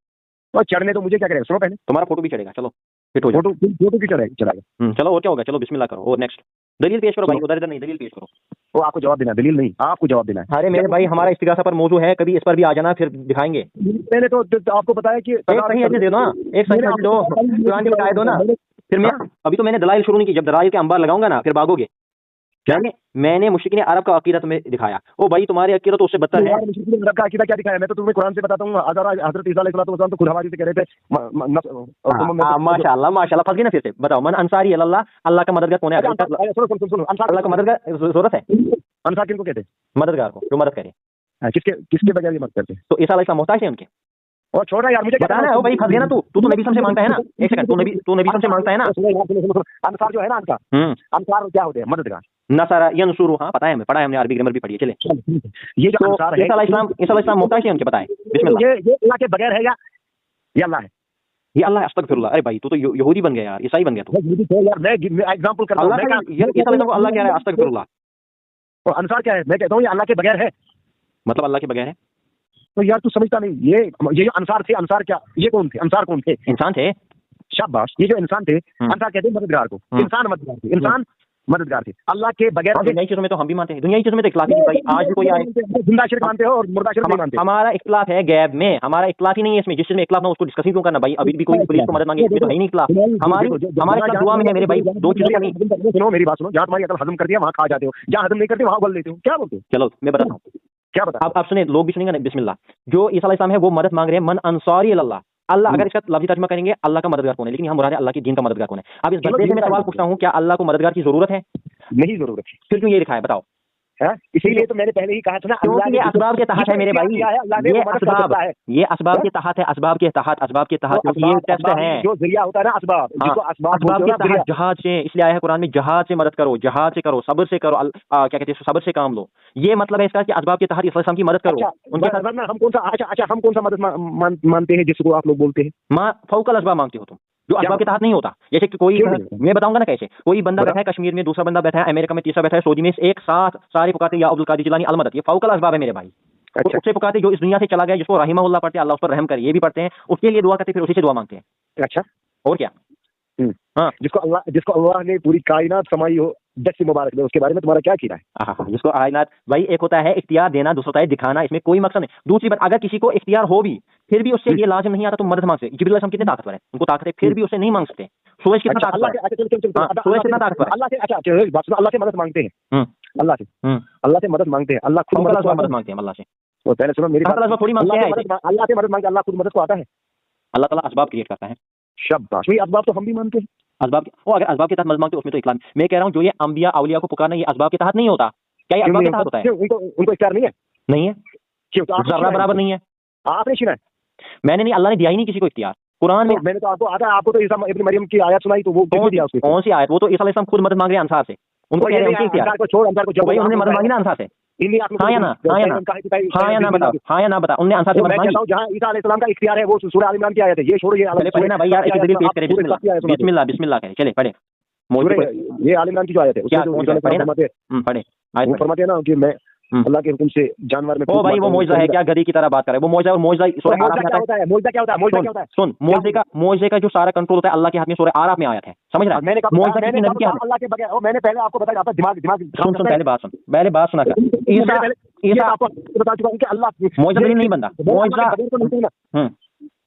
S2: اور چڑھنے تو مجھے کیا کرے گا, سنو پہلے
S1: تمہارا فوٹو بھی چڑھے گا. چلو فٹ ہو جاؤ.
S2: فوٹو کی چڑھے گا.
S1: چلو اور کیا ہوگا, چلو بسم اللہ کرو. اور نیکسٹ دلیل پیش کرو بھائی, ادھر ادھر نہیں, دلیل پیش کرو.
S2: وہ آپ کو جواب دینا, دلیل نہیں, آپ کو جواب دینا ہے.
S1: ارے میرے بھائی ہمارا استغاثہ پر موضوع ہے, کبھی اس پر بھی آ جانا, پھر دکھائیں گے.
S2: میں نے تو آپ کو بتایا کہ
S1: ایک صحیح حدیث دے دو نا, ایک صحیح حدیث دو, قرآن کے بتائے دو نا. پھر میں ابھی تو میں نے دلائل شروع نہیں کی, جب دلائل کے انبار لگاؤں گا نا پھر بھاگو گے. میں نے مشرکین عرب کا عقیدہ تمہیں دکھایا. او بھائی تمہارے عقیدہ تو اس سے بدتر ہے.
S2: مشرکین عرب کا عقیدہ کیا دکھایا؟ میں تو تمہیں قرآن سے بتاتا ہوں. حضرت عیسیٰ علیہ السلام تو خود حواری سے کہہ رہے تھے.
S1: ماشاءاللہ ماشاءاللہ, پھنس گئے نا پھر سے. بتاؤ من انصاری اللہ, اللہ کا مددگار کون ہے؟ اللہ کا مددگار ضرورت ہے.
S2: انصار کن کو کہتے ہیں؟
S1: مددگار کو, جو مدد کرے.
S2: کس کے بغیر یہ مدد کرتے ہیں؟
S1: تو عیسیٰ علیہ السلام محتاج ہے ان کے.
S2: اور چھوڑا یار, مجھے
S1: بتانا ہے بھائی, پھنس گیا نا تو نبی سے مانگتا ہے نا. ایک سیکنڈ, تو نبی سے مانگتا ہے نا.
S2: انصار جو ہے نا, انصار کیا ہوتے ہیں؟ مددگار.
S1: نصارہ ینصرو, ہاں پتہ ہے ہمیں, پڑھا ہے ہم نے, عربی گرامر بھی پڑھی ہے. چلے
S2: یہ جو انصار ہے,
S1: عیسیٰ علیہ السلام محتاج ہے ان کے, بتائیں بسم اللہ.
S2: یہ اللہ کے بغیر ہے یا یہ اللہ ہے؟
S1: یہ اللہ ہے. استغفر اللہ. ارے بھائی تو یہودی بن گیا یار, عیسائی بن گیا تو.
S2: میں ایگزامپل کرتا ہوں.
S1: عیسیٰ علیہ السلام کو اللہ کہہ رہا ہے استغفر اللہ.
S2: اور انصار کیا ہے؟ میں کہتا ہوں یہ اللہ کے بغیر ہے.
S1: مطلب اللہ کے بغیر ہے
S2: تو یار تو سمجھتا نہیں. یہ جو انصار تھے, انصار کیا, یہ کون تھے؟ انصار کون تھے؟
S1: انسان تھے.
S2: شاباش. یہ جو انسان تھے, انصار کہتے ہیں مددگار کو. انسان مددگار تھے, انسان مددگار تھے. اللہ کے بغیر
S1: دنیا چیزوں میں تو ہم بھی مانتے ہیں, دنیا چیزوں میں تو اختلاف نہیں. آج بھی کوئی آئے
S2: زندہ شرک مانتے ہو اور مردہ شرک نہیں مانتے.
S1: ہمارا اختلاف ہے غیب میں, ہمارا اختلاف ہی نہیں ہے اس میں. جس چیز میں اختلاف نہ اس کو ڈسکس کیوں کرنا بھائی. ابھی بھی کوئی پولیس کو مدد مانگے, اس میں تو ہے ہی نہیں اختلاف. ہمارے دعا میں ہے میرے بھائی, دو چیزوں کا نہیں.
S2: سنو میری بات سنو, جہاں تمہاری عقل ہضم کر دیا وہاں کھا جاتے ہو, جہاں ہضم نہیں کرتے وہاں بول لیتے ہو. کیا بولتے ہو؟
S1: چلو میں بتاتا ہوں
S2: کیا بتا.
S1: آپ سنیں, لوگ بھی سنیں گے نا. بسم اللہ. جو عیسیٰ علیہ السلام ہے وہ مدد مانگ رہے ہیں, من انصاری اللہ. اللہ اگر اس کا لفظی ترجمہ کریں گے اللہ کا مددگار کون ہے, لیکن یہاں مراد ہے اللہ کے دین کا مددگار کون ہے. اب اس بندے سے میں سوال پوچھتا ہوں, کیا اللہ کو مددگار کی ضرورت ہے؟
S2: نہیں ضرورت.
S1: پھر کیوں یہ لکھا ہے بتاؤ؟
S2: اسی لیے تو میں نے پہلے ہی کہا تھا نا,
S1: یہ اسباب کے تحت ہے میرے بھائی. یہ اسباب کے تحت ہے, اسباب کے تحت, اسباب کے تحت. یہ ٹیسٹ ہے
S2: جو ذریعہ ہوتا ہے نا,
S1: اسباب کے تحت جہاد سے. اس لیے آیا ہے قرآن میں, جہاد سے مدد کرو, جہاد سے کرو, صبر سے کرو. کیا کہتے ہیں, صبر سے کام لو. یہ مطلب ہے اس کا کہ اسباب کے تحت عیسیٰ علیہ السلام کی مدد کرو. ان کے ساتھ
S2: ہم کون سا مدد مانتے ہیں جس کو آپ لوگ بولتے ہیں
S1: فوق الاسباب مانگتے ہو تم, جو اسباب کے تحت نہیں ہوتا. جیسے کہ کوئی, میں بتاؤں گا نا کیسے. کوئی بندہ بیٹھا ہے کشمیر میں, دوسرا بندہ بیٹھا ہے امریکہ میں, تیسرا بیٹھا ہے سعودی میں, ایک ساتھ سارے پکاتے یا عبد القادر جیلانی المدد. یہ فوق الاسباب ہے میرے بھائی. اس سے پکاتے جو اس دنیا سے چلا گیا, جس کو رحمہ اللہ پڑھتے ہیں, اللہ اس پر رحم کرے, یہ بھی پڑھتے ہیں, اس کے لیے دعا کرتے, پھر اسی سے دعا مانگتے ہیں.
S2: اچھا
S1: اور کیا.
S2: ہاں, جس کو اللہ نے پوری کائنات سمائی ہو, دس مبارک دے, اس کے بارے میں تمہارا کیا کیا ہے؟
S1: جس کو کائنات بھائی, ایک ہوتا ہے اختیار دینا, دوسرا ہوتا ہے دکھانا. اس میں کوئی مقصد نہیں. دوسری بات, اگر کسی کو اختیار ہو بھی پھر بھی اس سے یہ لازم نہیں آتا تو مدد مانگ سکتے. جبریل علیہ السلام کتنے طاقتور ہیں, ان کو طاقت ہے, پھر بھی اسے نہیں مانگ سکتے. سورج کتنا طاقتور ہے, سورج کتنا طاقتور ہے.
S2: اللہ سے مدد مانگتے ہیں, اللہ سے مدد مانگتے ہیں. اللہ خود
S1: مدد مانگتے ہیں اللہ سے.
S2: پہلے سنو میری بات,
S1: تھوڑی مانگتے ہیں,
S2: اللہ سے مدد مانگتے, اللہ خود مدد کو آتا ہے.
S1: اللہ تعالیٰ اسباب کریٹ کرتا ہے.
S2: شاباش. اسباب تو ہم بھی مانتے ہیں.
S1: اسباب اگر اسباب کے تحت مدد مانگتے اس میں تو اسلام. میں کہہ رہا ہوں جو یہ انبیاء اولیاء کو پکارنا, یہ اسباب کے تحت نہیں ہوتا. کیا یہ اسباب کے تحت ہوتا ہے؟
S2: ان کو اختیار نہیں ہے.
S1: نہیں ہے, ذرہ برابر نہیں ہے.
S2: آپ نے سنا ہے؟
S1: میں نے نہیں, اللہ نے دیا ہی نہیں کسی کو اختیار. قرآن میں
S2: نے تو آپ کو آتا ہے, آپ کو تو عیسیٰ ابن مریم کی آیت سنائی, تو وہ
S1: کون سی آیت؟ وہ تو عیسیٰ علیہ السلام خود مدد مانگ رہے ہیں انصار سے. ان کو کہہ رہے ہیں انصار کو چھوڑ, انصار کو جو انہوں نے مدد مانگی نا انصار سے. ہاں یا نا بتا، ہاں یا نا بتا، انہوں نے انصار سے مدد مانگی؟
S2: جہاں عیسیٰ علیہ السلام کا اختیار ہے وہ سورہ آل عمران کی آیت ہے، یہ چھوڑو، یہ
S1: پڑھے نا بھائی یار، ایک دلیل پیش کرے، بسم اللہ بسم اللہ کرے، چلے پڑھے
S2: یہ آل عمران کی جو آیت ہے،
S1: پڑھے
S2: فرماتے ہیں نا کہ میں اللہ کے حکم سے جانور میں،
S1: او بھائی وہ معجزہ ہے کیا؟ گدھی کی طرح بات کر رہے، وہ معجزہ، اور معجزہ سورہ آراف میں آتا ہے۔
S2: معجزہ کیا ہوتا ہے؟ معجزہ کیا ہوتا ہے؟
S1: سن، معجزے کا جو سارا کنٹرول ہوتا ہے اللہ کے ہاتھ میں، سورہ آراف میں آیت ہے، سمجھ رہا ہے؟ معجزہ کسی نبی کے ہاتھ
S2: اللہ کے بغیر، میں نے پہلے آپ کو بتایا، آپ دماغ
S1: سن، پہلے بات سنا کر، عیسیٰ
S2: آپ کو بتا چکا ہوں کہ اللہ
S1: معجزہ دلیل نہیں بنتا، معجزہ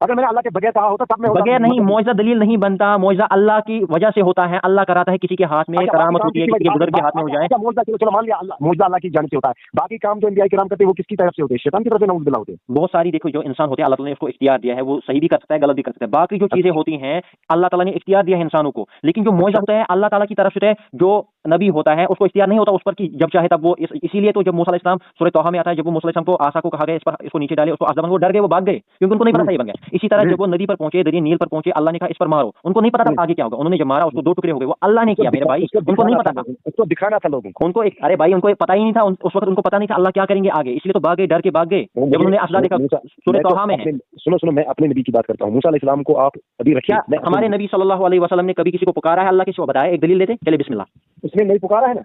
S2: اگر میں نے اللہ کے بغیر کہا ہوتا تب میں
S1: بغیر نہیں، معجزہ دلیل نہیں بنتا، معجزہ اللہ کی وجہ سے ہوتا ہے، اللہ کراتا ہے، کسی کے ہاتھ میں کرامت ہوتی ہے، کسی کے بزرگ کے ہاتھ میں ہو جائے،
S2: چلو مان لیا معجزہ اللہ کی جانب سے ہوتا ہے، باقی کام جو انبیاء کرام کرتے ہیں وہ کس کی طرف سے ہوتے ہیں؟ شیطان کی طرف سے نعوذ باللہ ہوتے ہیں۔
S1: بہت ساری دیکھو جو انسان ہوتے ہیں اللہ تعالیٰ نے اس کو اختیار دیا ہے، وہ صحیح بھی کر سکتا ہے، غلط بھی کر سکتا ہے، باقی جو چیزیں ہوتی ہیں اللہ تعالیٰ نے اختیار دیا ہے انسانوں کو، لیکن جو معجزہ ہوتا ہے اللہ تعالیٰ کی طرف سے ہوتا ہے، جو نبی ہوتا ہے اس کو اختیار نہیں ہوتا اس پر کہ جب چاہے تب وہ، اسی لیے تو جب موسیٰ علیہ السلام سورہ طٰہٰ میں آتا ہے، جب وہ موسیٰ علیہ السلام کو عصا کو کہا گیا اس کو نیچے ڈالے، اس کو عذاب، وہ ڈر گئے، وہ بھاگ گئے کیونکہ ان کو نہیں پتا تھا یہ بن گیا۔ اسی طرح جب وہ ندی پر پہنچے، دریا نیل پر پہنچے، اللہ نے کہا اس پر مارو، ان کو نہیں پتا تھا آگے کیا ہوگا، انہوں نے جب مارا اس کو 2 ٹکڑے ہو گئے، وہ اللہ نے کیا میرے بھائی، ان کو نہیں پتا تھا،
S2: اس کو دکھانا تھا لوگوں کو،
S1: ان کو ارے بھائی ان کو پتا ہی نہیں تھا اس وقت، ان کو پتا نہیں تھا اللہ کیا کریں گے آگے، اس لیے تو بھاگ گئے، ڈر کے بھاگ گئے جب انہوں نے عصا دیکھا۔ سورہ طٰہٰ میں ہے،
S2: سنو میں اپنے نبی کی بات کرتا ہوں، موسیٰ علیہ السلام کو آپ ابھی رکھیے،
S1: ہمارے نبی صلی اللہ علیہ وسلم نے کبھی کسی کو پکارا ہے اللہ کے سوا؟ بتایا، ایک دلیل دیتے، چلے بسم اللہ،
S2: اس نے نہیں پکارا ہے نا،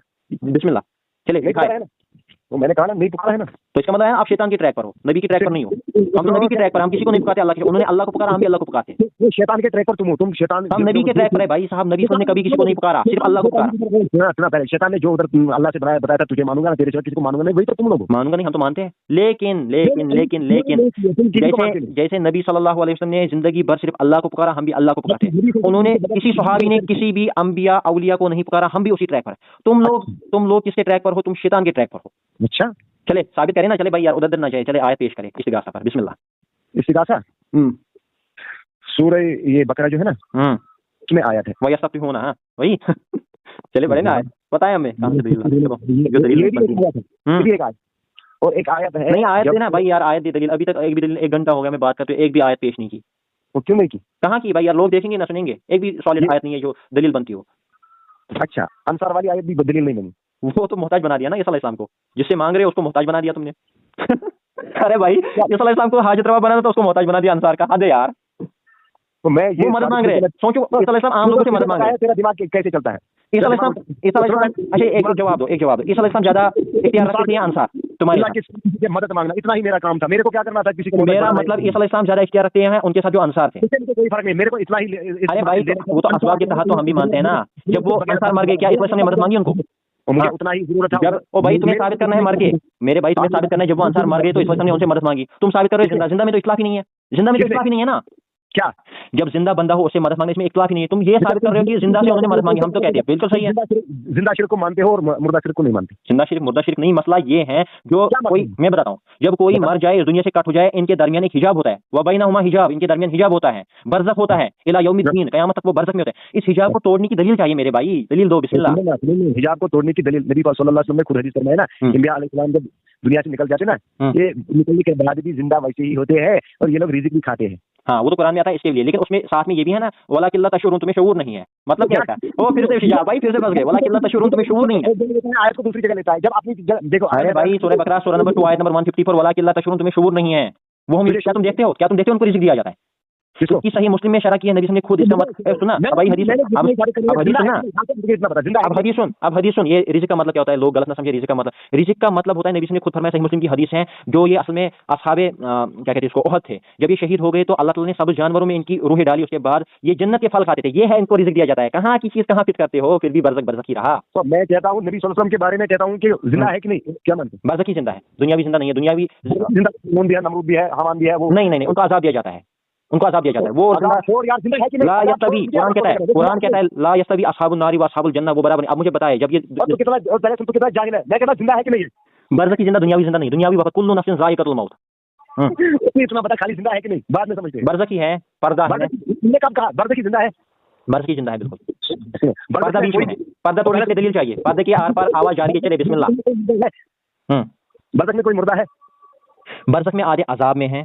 S1: بسم اللہ چلے،
S2: تو میں نے کہا نا نہیں پکارا ہے نا،
S1: تو اس کا مطلب ہے آپ شیطان کی ٹریک پر ہو، نبی کی ٹریک پر نہیں ہو۔ ہم تو نبی کی ٹریک پر، ہم کسی کو نہیں پکارتے اللہ کے، انہوں نے اللہ کو پکارا، ہم بھی اللہ کو پکارتے ہیں۔
S2: شیطان کے ٹریک پر تم ہو، تم شیطان،
S1: ہم نبی کے ٹریک پر ہے بھائی صاحب، نبی نے کبھی کسی کو نہیں پکارا، صرف اللہ کو پکارا۔
S2: سنا پہلے، شیطان نے جو ادھر اللہ سے بتایا تھا تجھے مانوں گا نا، تیرے سوا کسی کو مانوں گا نہیں، وہی تو تم لوگ
S1: مانوں گا نہیں، ہم تو مانتے ہیں، لیکن جیسے نبی صلی اللہ علیہ وسلم نے زندگی بھر صرف اللہ کو پکارا، ہم بھی اللہ کو پکارتے ہیں۔ انہوں نے کسی صحابی نے کسی بھی انبیاء اولیاء کو نہیں پکارا، ہم بھی اسی ٹریک پر ہیں۔ تم لوگ کس کے ٹریک پر ہو؟ تم شیطان کے ٹریک پر ہو۔
S2: اچھا
S1: چلے ثابت کریں نا، چلے بھائی یار ادھر نہ جائے، چلے آیت پیش کریں استغاثہ پر، بسم اللہ۔
S2: استغاثہ سورہ یہ بقرہ جو ہے نا، اس میں آیت ہے
S1: وَيَسْتَفْتِحُونَ، ہاں وہی چلے بڑے نا آیت بتائیں ہمیں کہاں سے دلیل،
S2: اور ایک آیت ہے،
S1: نہیں آیت دینا بھائی یار، آیت دی دلیل، ابھی تک ایک بھی دلیل، 1 گھنٹہ ہو گیا میں بات کرتے ہوئے، ایک بھی آیت پیش نہیں کی۔
S2: وہ کیوں نہیں کی؟
S1: کہاں کی بھائی یار، لوگ دیکھیں گے نہ سنیں گے، ایک بھی سالڈ آیت نہیں ہے جو دلیل بنتی ہو۔
S2: اچھا انصار والی آیت بھی دلیل نہیں بنی؟
S1: وہ تو محتاج بنا دیا نا عیسیٰ علیہ السلام کو، جس سے مانگ رہے اس کو محتاج بنا دیا تم نے۔ ارے بھائی عیسیٰ علیہ السلام کو حاجت روا بنا تھا، اس کو محتاج بنا دیا انصار کا، حد ہے یار۔ وہ مدد مانگ رہے، سوچو عیسیٰ علیہ السلام عام لوگوں سے مدد مانگ رہے ہیں،
S2: تیرا دماغ کیسے چلتا ہے؟
S1: عیسیٰ علیہ السلام اچھا ایک جواب دو، عیسیٰ علیہ السلام زیادہ اختیار رکھتے ہیں انصار تمہارے
S2: کسی سے مدد مانگنا اتنا ہی میرا کام تھا، میرے کو کیا کرنا تھا کسی کو؟
S1: میرا مطلب عیسیٰ علیہ السلام زیادہ اختیار رکھتے ہیں ان کے ساتھ جو انصار تھے،
S2: کوئی فرق نہیں، میرے کو اتنا ہی۔
S1: ارے بھائی وہ تو اسباب کے تحت تو ہم بھی مانتے ہیں نا، جب وہ انصار مر گئے کیا عیسیٰ علیہ السلام نے مدد مانگی ان کو؟
S2: مجھے اتنا ہی ضرورت ہے۔
S1: جب او بھائی تمہیں ثابت کرنا ہے مر کے، میرے بھائی تمہیں ثابت کرنا ہے جب وہ انصار مر گئے تو عیسیٰ علیہ السلام نے ان سے مدد مانگی، تم ثابت کرو زندہ میں تو اختلاف ہی نہیں ہے، زندہ میں تو اختلاف ہی نہیں ہے نا۔
S2: کیا
S1: جب زندہ بندہ ہو اسے مدد مانگنے اس میں اختلاف ہی نہیں ہے، تم یہ ثابت کر رہے ہو کہ زندہ سے انہوں نے مدد مانگی، ہم تو کہتے ہیں بالکل صحیح ہے۔
S2: زندہ شرک کو مانتے ہو اور مردہ شرک کو نہیں مانتے؟
S1: زندہ شرک مردہ شرک نہیں، مسئلہ یہ ہے جو کوئی، میں بتاتا ہوں، جب کوئی مر جائے اس دنیا سے کٹ ہو جائے، ان کے درمیان ایک حجاب ہوتا ہے، وبینہما حجاب، ان کے درمیان حجاب ہوتا ہے، برزخ ہوتا ہے، الی یوم الدین، قیامت تک وہ برزخ میں ہوتا ہے۔ اس حجاب کو توڑنے کی دلیل چاہیے میرے بھائی، دلیل دو، بسم اللہ۔
S2: حجاب کو توڑنے کی دلیل نبی صلی اللہ علیہ وسلم نے خود حدیث فرمایا نا، انبیاء علیہ السلام جب دنیا سے نکل جاتے نا، یہ نکلنے کے بعد بھی زندہ ویسے ہی ہوتے ہیں اور یہ لوگ رزق بھی کھاتے ہیں۔
S1: ہاں وہ تو قرآن میں آتا ہے اس کے لیے، لیکن اس میں ساتھ میں یہ بھی ہے نا وَلَٰكِن لَا تَشْعُرُونَ، تمہیں شعور نہیں ہے، مطلب کیا ہے وہ پھر سے حجاب بھائی، پھر سے پھنس گئے، وَلَٰكِن لَا تَشْعُرُونَ، تمہیں شعور نہیں ہے۔
S2: آیت کو دوسری جگہ لیتا ہے جب اپنی دیکھو،
S1: ارے بھائی سورہ بقرہ سورہ نمبر 2 آیت نمبر 154، وَلَٰكِن لَا تَشْعُرُونَ، تمہیں شعور نہیں ہے، وہ ہم کیا تم دیکھتے ہو، کیا تم دیکھتے ہو ان کو رزق دیا جاتا ہے؟ کی صحیح مسلم میں شرح کی ہے، نبی نے خود اس کا مطلب سنا بھائی، حدیث اب حدیث سن، یہ رزق کا مطلب کیا ہوتا ہے، لوگ غلط نہ سمجھے، رزق کا مطلب ہوتا ہے، نبی نے خود فرمایا، صحیح مسلم کی حدیث ہے، جو یہ اصل میں اصحاب کیا کہتے ہیں اس کو، احد تھے، جب یہ شہید ہو گئے تو اللہ تعالیٰ نے سب جانوروں میں ان کی روحیں ڈالی، اس کے بعد یہ جنت کے پھل کھاتے تھے، یہ ہے ان کو رزق دیا جاتا ہے، کہاں کی چیز کہاں فٹ کرتے ہو، پھر بھی برزخ ہی رہا۔
S2: تو میں کہتا ہوں نبی صلی اللہ علیہ وسلم کے بارے میں کہتا ہوں کہ زندہ ہے کہ نہیں، کیا مانتے ہیں؟
S1: برزخ ہی زندہ ہے، دنیاوی زندہ نہیں ہے، دنیاوی
S2: زندہ بھی ہے، نمرود بھی ہے، حمان بھی ہے، وہ
S1: نہیں ان کو عذاب دیا جاتا ہے، ان کو عذاب دیا جاتا ہے، وہ لا یستوی، قرآن کہتا ہے لا یستوی اصحاب النار و اصحاب الجنہ، وہ برابر نہیں۔ اب مجھے بتائے جب یہ
S2: کتنا جاہل ہے، میں کہتا ہوں زندہ ہے کہ نہیں،
S1: برزخی زندہ، دنیاوی زندہ نہیں، دنیاوی وقت کل نفس ذائقۃ الموت،
S2: اتنا پتا خالی زندہ ہے کہ نہیں بعد میں سمجھتے ہیں،
S1: برزخی ہے، پردہ ہے،
S2: نے کب کہا برزخی زندہ ہے؟
S1: برزخی زندہ ہے بالکل، پردہ بیچ میں ہے، پردہ توڑنے کے لیے دلیل چاہیے، پردے کی آر پار آواز جاری ہے، چلے بسم اللہ۔
S2: برزخ میں کوئی مردہ ہے؟
S1: برزخ میں آدھے عذاب میں ہیں،